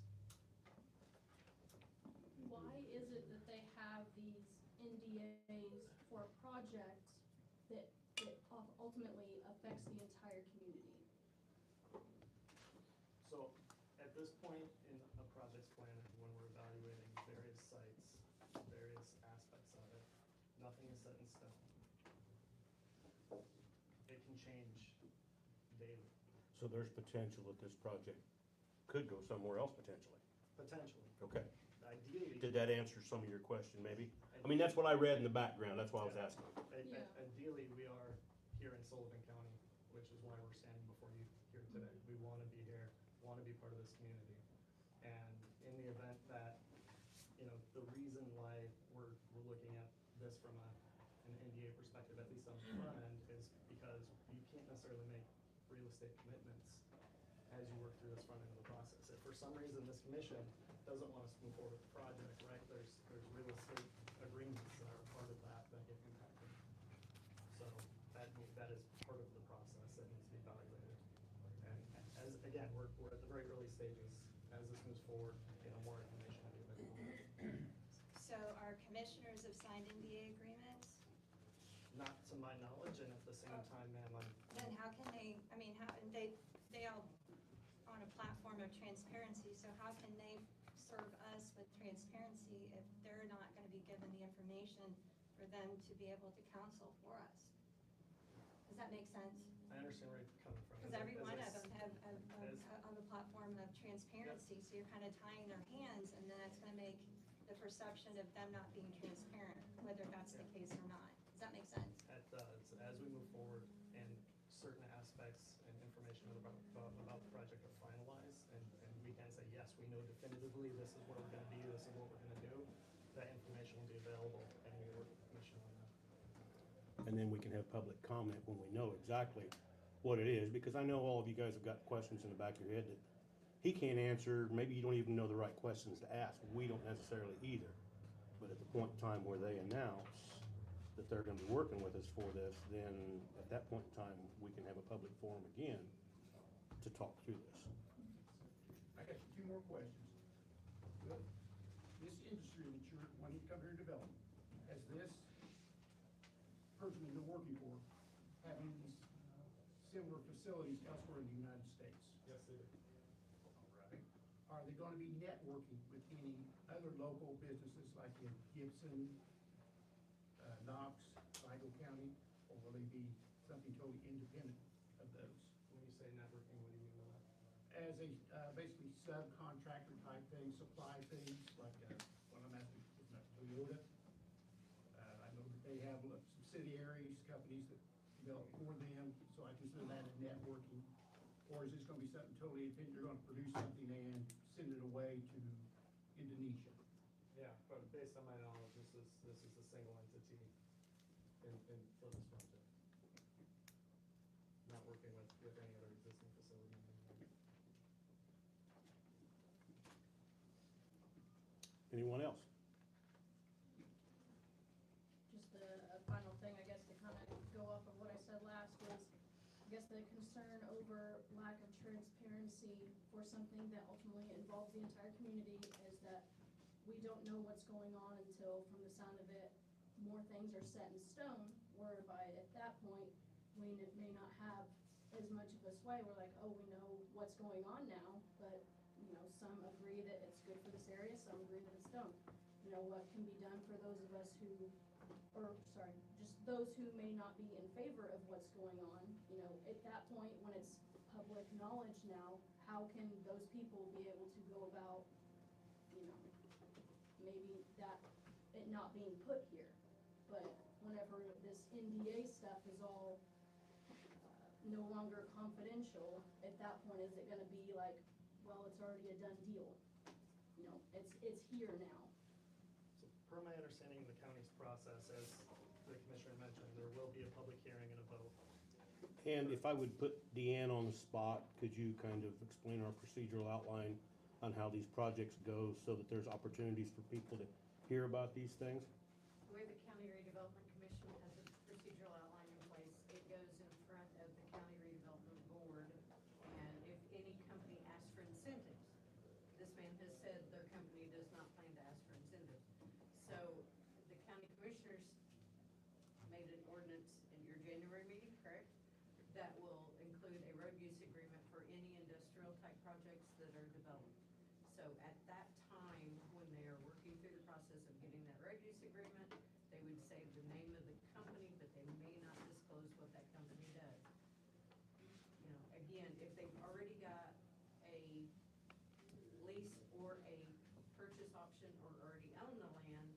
E: Why is it that they have these NDAs for a project that ultimately affects the entire community?
R: So at this point in a project's plan, when we're evaluating various sites, various aspects of it, nothing is set in stone. It can change daily,
A: So there's potential that this project could go somewhere else potentially.
R: potentially.
A: Okay.
R: Ideally.
A: Did that answer some of your question, maybe? I mean, that's what I read in the background, that's why I was asking.
E: Yeah.
R: Ideally, we are here in Sullivan County, which is why we're standing before you here today. We want to be here, want to be part of this community. And in the event that, you know, the reason why we're looking at this from an NDA perspective, at least on the front end, is because you can't necessarily make real estate commitments as you work through this front end of the process. If for some reason this commission doesn't want us to move forward with the project, right, there's real estate agreements that are part of that get impacted. So that is part of the process that needs to be evaluated. And as, again, we're at the very early stages. As this moves forward, you know, more information will be available.
M: So our commissioners have signed NDA agreements?
R: Not to my knowledge, and at the same time, ma'am,
M: Then how can they, I mean, how, they all on a platform of transparency, so how can they serve us with transparency if they're not gonna be given the information for them to be able to counsel for us? Does that make sense?
R: I understand where you're coming from.
M: Because every
R: As
M: one
R: I
M: of them have,
R: as-
M: on the platform of transparency, so you're kind of tying their hands, and then that's gonna make the perception of them not being transparent, whether that's the case or not. Does that make sense?
R: It does. As we move forward and certain aspects and information about the project are finalized, and we can say, yes, we know definitively this is where we're gonna be, this is what we're gonna do, that information will be available, and we'll work with the commission on that.
A: And then we can have public comment when we know exactly what it is, because I know all of you guys have got questions in the back of your head that he can't answer, maybe you don't even know the right questions to ask, we don't necessarily either. But at the point in time where they announce that they're gonna be working with us for this, then at that point in time, we can have a public forum again to talk through this.
G: I got two more questions. This industry that you're wanting to come here and develop, has this person you've been working for having these similar facilities elsewhere in the United States?
R: Yes, they do.
G: All right. Are they gonna be networking with any other local businesses like in Gibson, Knox, Vigo County, or will they be something totally independent of those?
R: When you say networking, what do you mean by that?
G: As a, basically subcontractor type thing, supply things, like, what I'm asking, Toyota. I know that they have subsidiaries, companies that develop for them, so I consider that a networking. Or is this gonna be something totally independent, you're gonna produce something and send it away to Indonesia?
R: Yeah, but based on my knowledge, this is the single entity for this project. Not working with any other existing facility.
A: Anyone else?
E: Just a final thing, I guess, to kind of go off of what I said last was, I guess the concern over lack of transparency for something that ultimately involves the entire community is that we don't know what's going on until, from the sound of it, more things are set in stone, whereby at that point, we may not have as much of a sway. We're like, oh, we know what's going on now, but, you know, some agree that it's good for this area, some agree that it's don't. You know, what can be done for those of us who, just those who may not be in favor of what's going on, you know, at that point, when it's public knowledge now, how can those people be able to go about, you know, maybe that, it not being put here, but whenever this NDA stuff is all no longer confidential, at that point, is it gonna be like, well, it's already a done deal? You know, it's here now.
R: So per my understanding of the county's process, as the commissioner mentioned, there will be a public hearing and a vote.
A: And if I would put Deanne on the spot, could you kind of explain our procedural outline on how these projects go so that there's opportunities for people to hear about these things?
S: The way the County Redevelopment Commission has a procedural outline in place, it goes in front of the County Redevelopment Board, and if any company asks for incentives, this man has said their company does not plan to ask for incentives. So the county commission type projects that are developed. So at that time, when they are working through the process of getting that road use agreement, they would say the name of the company, but they may not disclose what that company does. You know, again, if they've already got a lease or a purchase option or already own the land,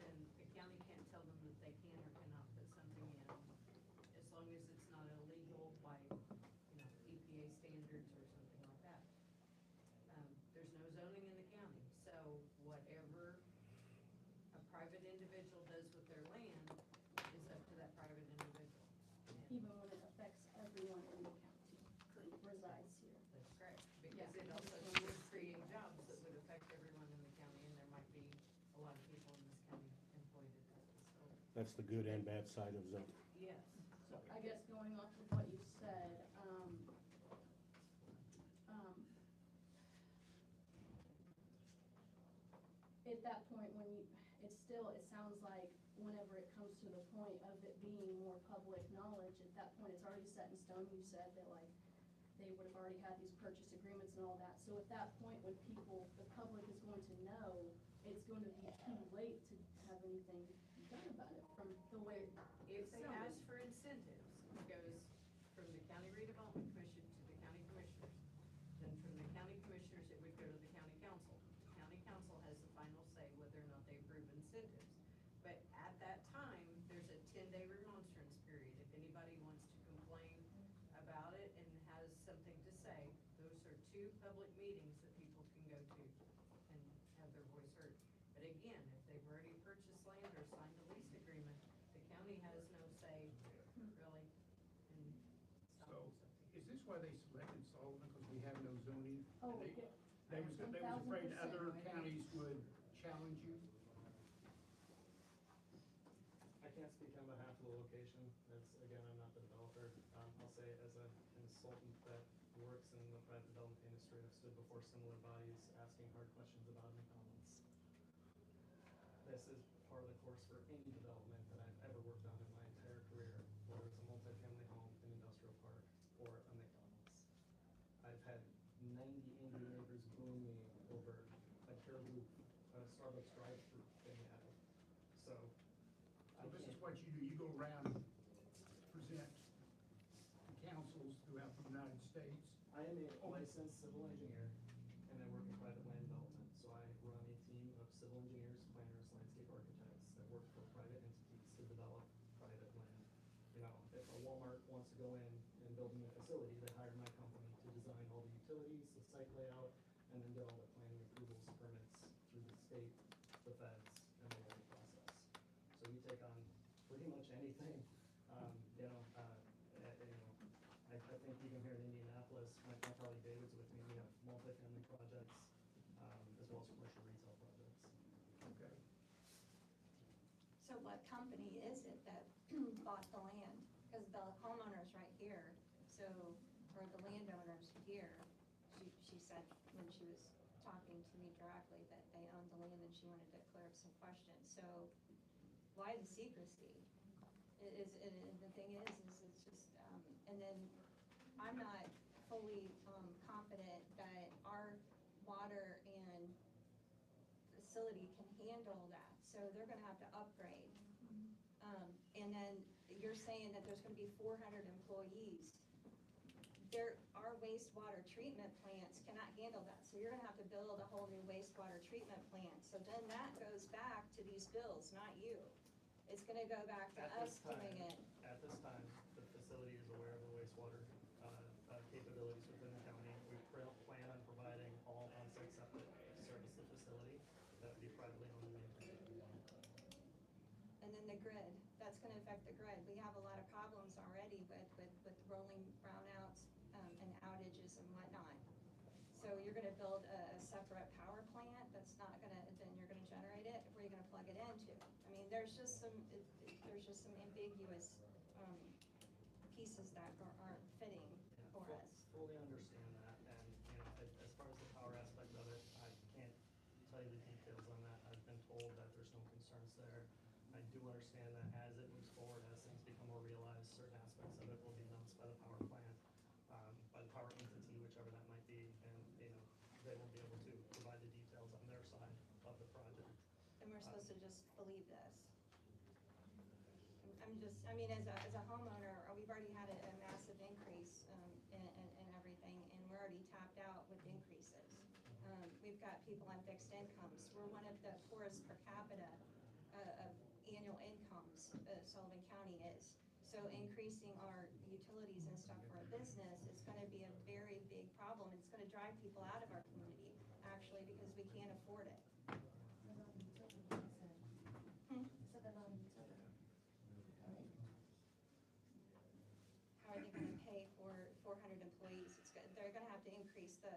S: then the county can't tell them that they can or cannot put something in, as long as it's not illegal by, you know, EPA standards or something like that. There's no zoning in the county, so whatever a private individual does with their land is up to that private individual.
E: Even when it affects everyone in the county who resides here.
S: That's correct, because it also would create jobs that would affect everyone in the county, and there might be a lot of people in this county employed at that facility.
A: That's the good and bad side of zoning.
S: Yes.
E: So I guess going off of what you said, at that point, when you, it sounds like whenever it comes to the point of it being more public knowledge, at that point, it's already set in stone. You said that like, they would have already had these purchase agreements and all that. So at that point, when the public is going to know, it's going to be too late to have anything done about it from the way.
S: If they ask for incentives, it goes from the county redevelopment commission to the county commissioners. Then from the county commissioners, it would go to the county council. The county council has the final say whether or not they approve incentives. But at that time, there's a 10-day remonstrance period. If anybody wants to complain about it and has something to say, those are 2 public meetings that people can go to and have their voice heard. But again, if they've already purchased land or signed a lease agreement, the county has no say, really, in
G: So,
S: stopping something.
G: is this why they selected Sullivan, because we have no zoning?
E: Oh,
G: And
E: yeah.
G: They was afraid
E: 1000%.
G: other counties would challenge you?
R: I can't speak on behalf of the location, that's, again, I'm not the developer. I'll say as a consultant that works in the private development industry, I've stood before similar bodies asking hard questions about imbalance. This is par the course for any development that I've ever worked on in my entire career, whether it's a multifamily home, an industrial park, or a McDonald's. I've had 90 angry neighbors booing me over a Caribou, a Starbucks drive-through thing at it. So,
G: So this is what you do, you go around, present to councils throughout the United States.
R: I am a licensed civil engineer, and I work in private land development. So I run a team of civil engineers, planners, landscape architects that work for private entities to develop private land. You know, if a Walmart wants to go in and build a new facility, they hire my company to design all the utilities, the site layout, and then get all the planning approvals, permits through the state, the feds, and the local process. So we take on pretty much anything. I think even here in Indianapolis, my colleague David's with me, we have multifamily projects, as well as commercial retail projects.
G: Okay.
M: So what company is it that bought the land? Because the homeowner's right here, so, or the landowner's here. She said when she was talking to me directly that they owned the land and she wanted to clear up some questions. So why the secrecy? The thing is it's just, and then I'm not fully confident that our water and facility can handle that. So they're gonna have to upgrade. And then you're saying that there's gonna be 400 employees. Our wastewater treatment plants cannot handle that. So you're gonna have to build a whole new wastewater treatment plant. So then that goes back to these bills, not you. It's gonna go back to us doing it.
R: At this time, the facility is aware of the wastewater capabilities within the county. We plan on providing all on-site septic to service the facility. That would be privately owned and maintained.
M: And then the grid, that's gonna affect the grid. We have a lot of problems already with rolling brownouts and outages and whatnot. So you're gonna build a separate power plant that's not gonna, then you're gonna generate it, where are you gonna plug it into? I mean, there's just some ambiguous pieces that aren't fitting for us.
R: Fully understand that, and, you know, as far as the power aspect of it, I can't tell you the details on that. I've been told that there's no concerns there. I do understand that as it moves forward, as things become more realized, certain aspects of it will be announced by the power plant, by the power entity, whichever that might be. they will be able to provide the details on their side of the project.
M: And we're supposed to just believe this. I'm just, I mean, as a homeowner, we've already had a massive increase, in everything, and we're already tapped out with increases. We've got people on fixed incomes. We're one of the poorest per capita, of annual incomes, Sullivan County is. So increasing our utilities and stuff for a business is gonna be a very big problem. It's gonna drive people out of our community, actually, because we can't afford it. How are they gonna pay for 400 employees? They're gonna have to increase the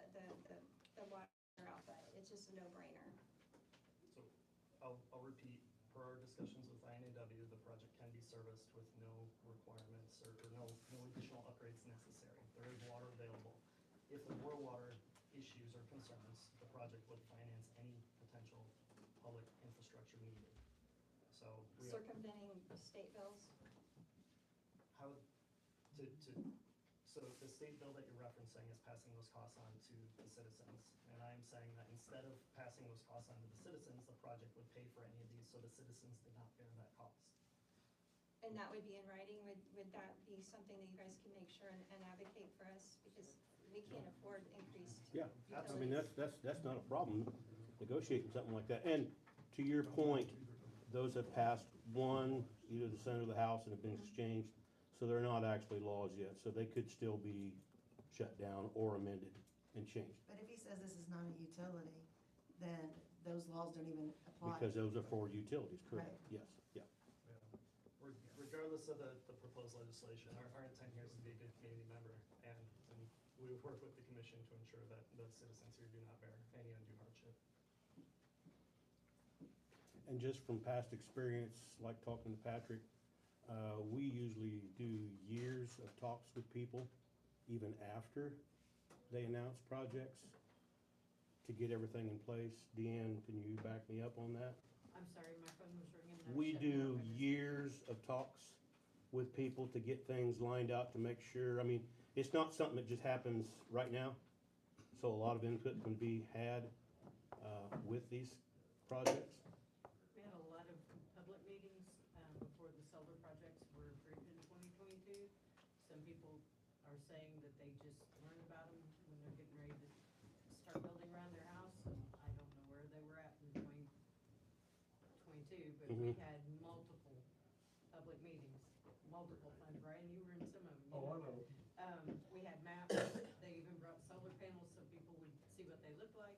M: water output. It's just a no-brainer.
R: So I'll repeat, per our discussions with INAW, the project can be serviced with no requirements or no additional upgrades necessary. There is water available. If there were water issues or concerns, the project would finance any potential public infrastructure needed. So
M: Circumventing state bills?
R: So the state bill that you're referencing is passing those costs on to the citizens. And I'm saying that instead of passing those costs on to the citizens, the project would pay for any of these, so the citizens did not bear that cost.
M: And that would be in writing? Would that be something that you guys can make sure and advocate for us? Because we can't afford increased
A: Yeah, I mean,
M: utilities.
A: that's not a problem, negotiating something like that. And to your point, those have passed one, either the Senate or the House, and have been exchanged, so they're not actually laws yet, so they could still be shut down or amended and changed.
K: But if he says this is not a utility, then those laws don't even apply.
A: Because those are for utilities, correct?
K: Right.
A: Yes, yeah.
R: Regardless of the proposed legislation, our intent here is to be a good community member, and we would work with the commission to ensure that the citizens here do not bear any undue hardship.
A: And just from past experience, like talking to Patrick, we usually do years of talks with people, even after they announce projects, to get everything in place. Deanne, can you back me up on that?
S: I'm sorry, my phone was ringing. and I was
A: We
S: shutting
A: do
S: off.
A: years of talks with people to get things lined out, to make sure, I mean, it's not something that just happens right now. So a lot of input can be had, with these projects.
S: We had a lot of public meetings, before the solar projects were approved in 2022. Some people are saying that they just learned about them when they're getting ready to start building around their house. And I don't know where they were at in 2022, but we had multiple public meetings, multiple funds. Brian, you were in some of them. you
J: Oh, I
S: know.
J: know.
S: We had maps. They even brought solar panels so people would see what they look like.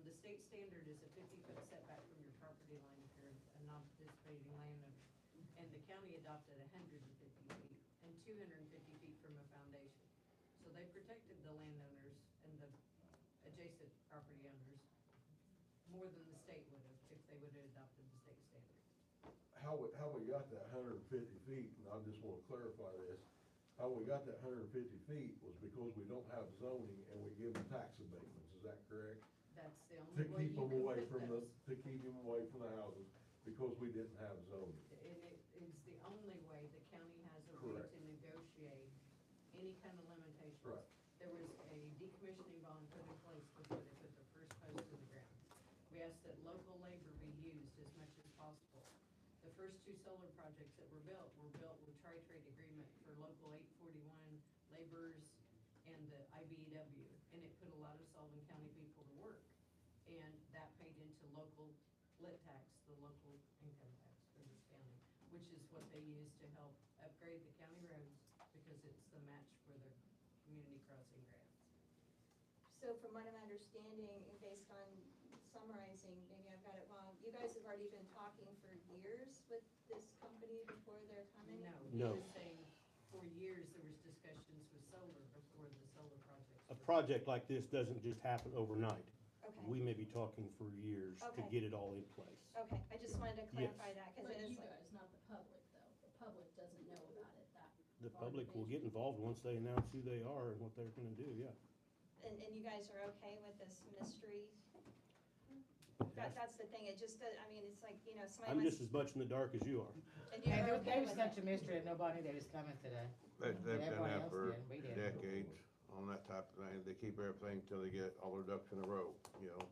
S: The state standard is a 50-foot setback from your property line if you're a non-participating landowner. And the county adopted 150 feet and 250 feet from a foundation. So they protected the landowners and the adjacent property owners more than the state would have if they would have adopted the state standard.
J: How we got that 150 feet, and I just wanna clarify this, how we got that 150 feet was because we don't have zoning and we give them tax abatements, is that correct?
S: That's the
J: To
S: only way
J: keep
S: you
J: them
S: can
J: away
S: put
J: from
S: those.
J: to keep them away from the houses, because we didn't have zoning.
S: And it is the only way the county has a way
J: Correct.
S: to negotiate any kind of limitations.
J: Right.
S: There was a decommissioning bond put in place before they put the first post in the ground. We asked that local labor be used as much as possible. The first two solar projects that were built with tri-trade agreement for local 841 laborers and the IBEW. And it put a lot of Sullivan County people to work. And that paid into local lit tax, the local income tax for this county, which is what they use to help upgrade the county roads because it's the match for their community crossing grants.
M: So from what I'm understanding, and based on summarizing, maybe I've got it wrong, you guys have already been talking for years with this company before they're coming?
S: No,
A: No.
S: he was saying for years there was discussions with solar before the solar projects.
A: A project like this doesn't just happen overnight.
M: Okay.
A: We may be talking for years to
M: Okay.
A: get it all in place.
M: Okay, I just wanted to
A: Yes.
M: clarify that, cause
E: But
M: it is
E: you
M: like,
E: guys, not the public, though. The public doesn't know about it, that.
A: The public will get involved once they announce who they are and what they're gonna do, yeah.
M: and you guys are okay with this mystery? That's the thing, it just, I mean, it's like, you know, somebody
A: I'm
M: wants.
A: just as much in the dark as you are.
M: And you're okay
B: There was
M: with
B: such
M: it?
B: a mystery that nobody knew they was coming today.
C: They've done
B: Everybody
C: that
B: else
C: for
B: did, we did.
C: decades. on that type of thing. They keep everything till they get all their ducks in a row, you know,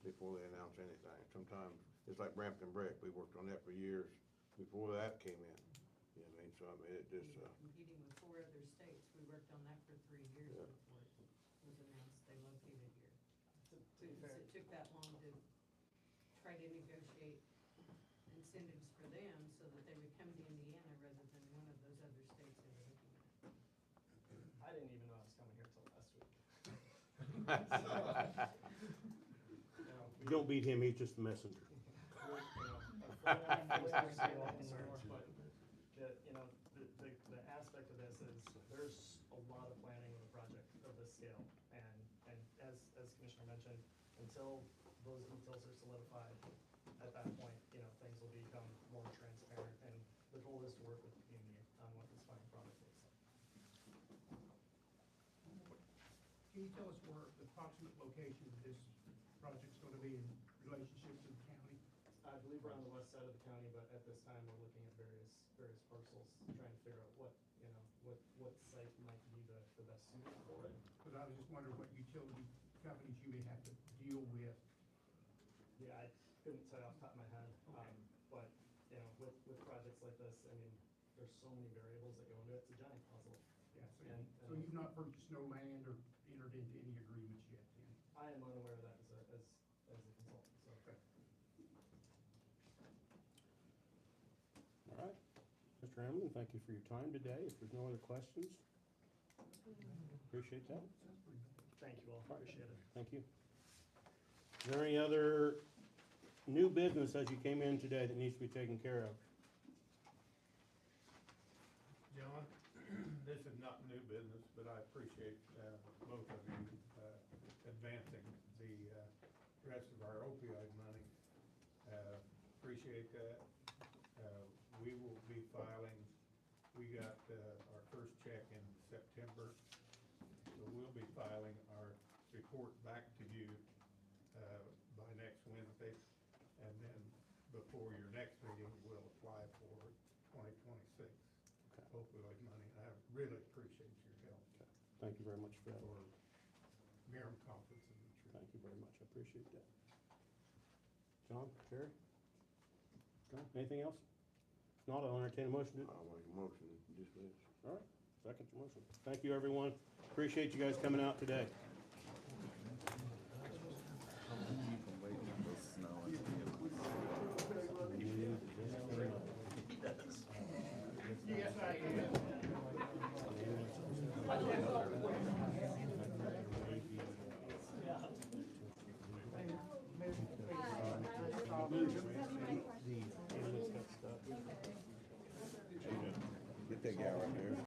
C: before they announce anything. Sometimes, it's like Brampton Brick, we worked on that for years before that came in. You know what I mean, so I mean, it just,
S: We were competing with 4 other states. We worked on that for 3 years
C: Yeah.
S: before it was announced they located here.
D: To be
S: Because
D: fair,
S: it took that long to try to negotiate incentives for them so that they would come to Indiana rather than one of those other states they were looking at.
R: I didn't even know I was coming here till last week.
A: You don't beat him, he's just the messenger.
R: But, you know, the aspect of this is, there's a lot of planning with a project of this scale. And as Commissioner mentioned, until those details are solidified, at that point, you know, things will become more transparent. And the goal is to work with the community on what this final product looks like.
G: Can you tell us where the approximate location of this project's gonna be in relationship to the county?
R: I believe we're on the west side of the county, but at this time, we're looking at various parcels, trying to figure out what, you know, what site might be the best suited for it.
G: Because I was just wondering what utility companies you may have to deal with.
R: Yeah, I couldn't say off the top of my head, but, you know, with projects like this, I mean, there's so many variables that go into it, it's a giant puzzle.
G: Yeah,
R: And-
G: so you've not purchased no land or entered into any agreements yet then?
R: I am unaware of that as a consultant, so.
A: All right. Mr. Hamlin, thank you for your time today. If there's no other questions, appreciate that.
R: Thank you all, appreciate it.
A: Thank you. Is there any other new business as you came in today that needs to be taken care of?
T: John, this is not new business, but I appreciate both of you advancing the rest of our opioid money. Appreciate that. We will be filing, we got our first check in September, so we'll be filing our report back to you by next Wednesday. And then before your next meeting, we'll apply for 2026 opioid money. I really appreciate your help.
A: Thank you very much for that.
T: For Merrim Conference in the Tree.
A: Thank you very much. I appreciate that. John, Terry? John, anything else? If not, I'll entertain a motion.
C: I'll make a motion, just this.
A: All right, second your motion. Thank you, everyone. Appreciate you guys coming out today.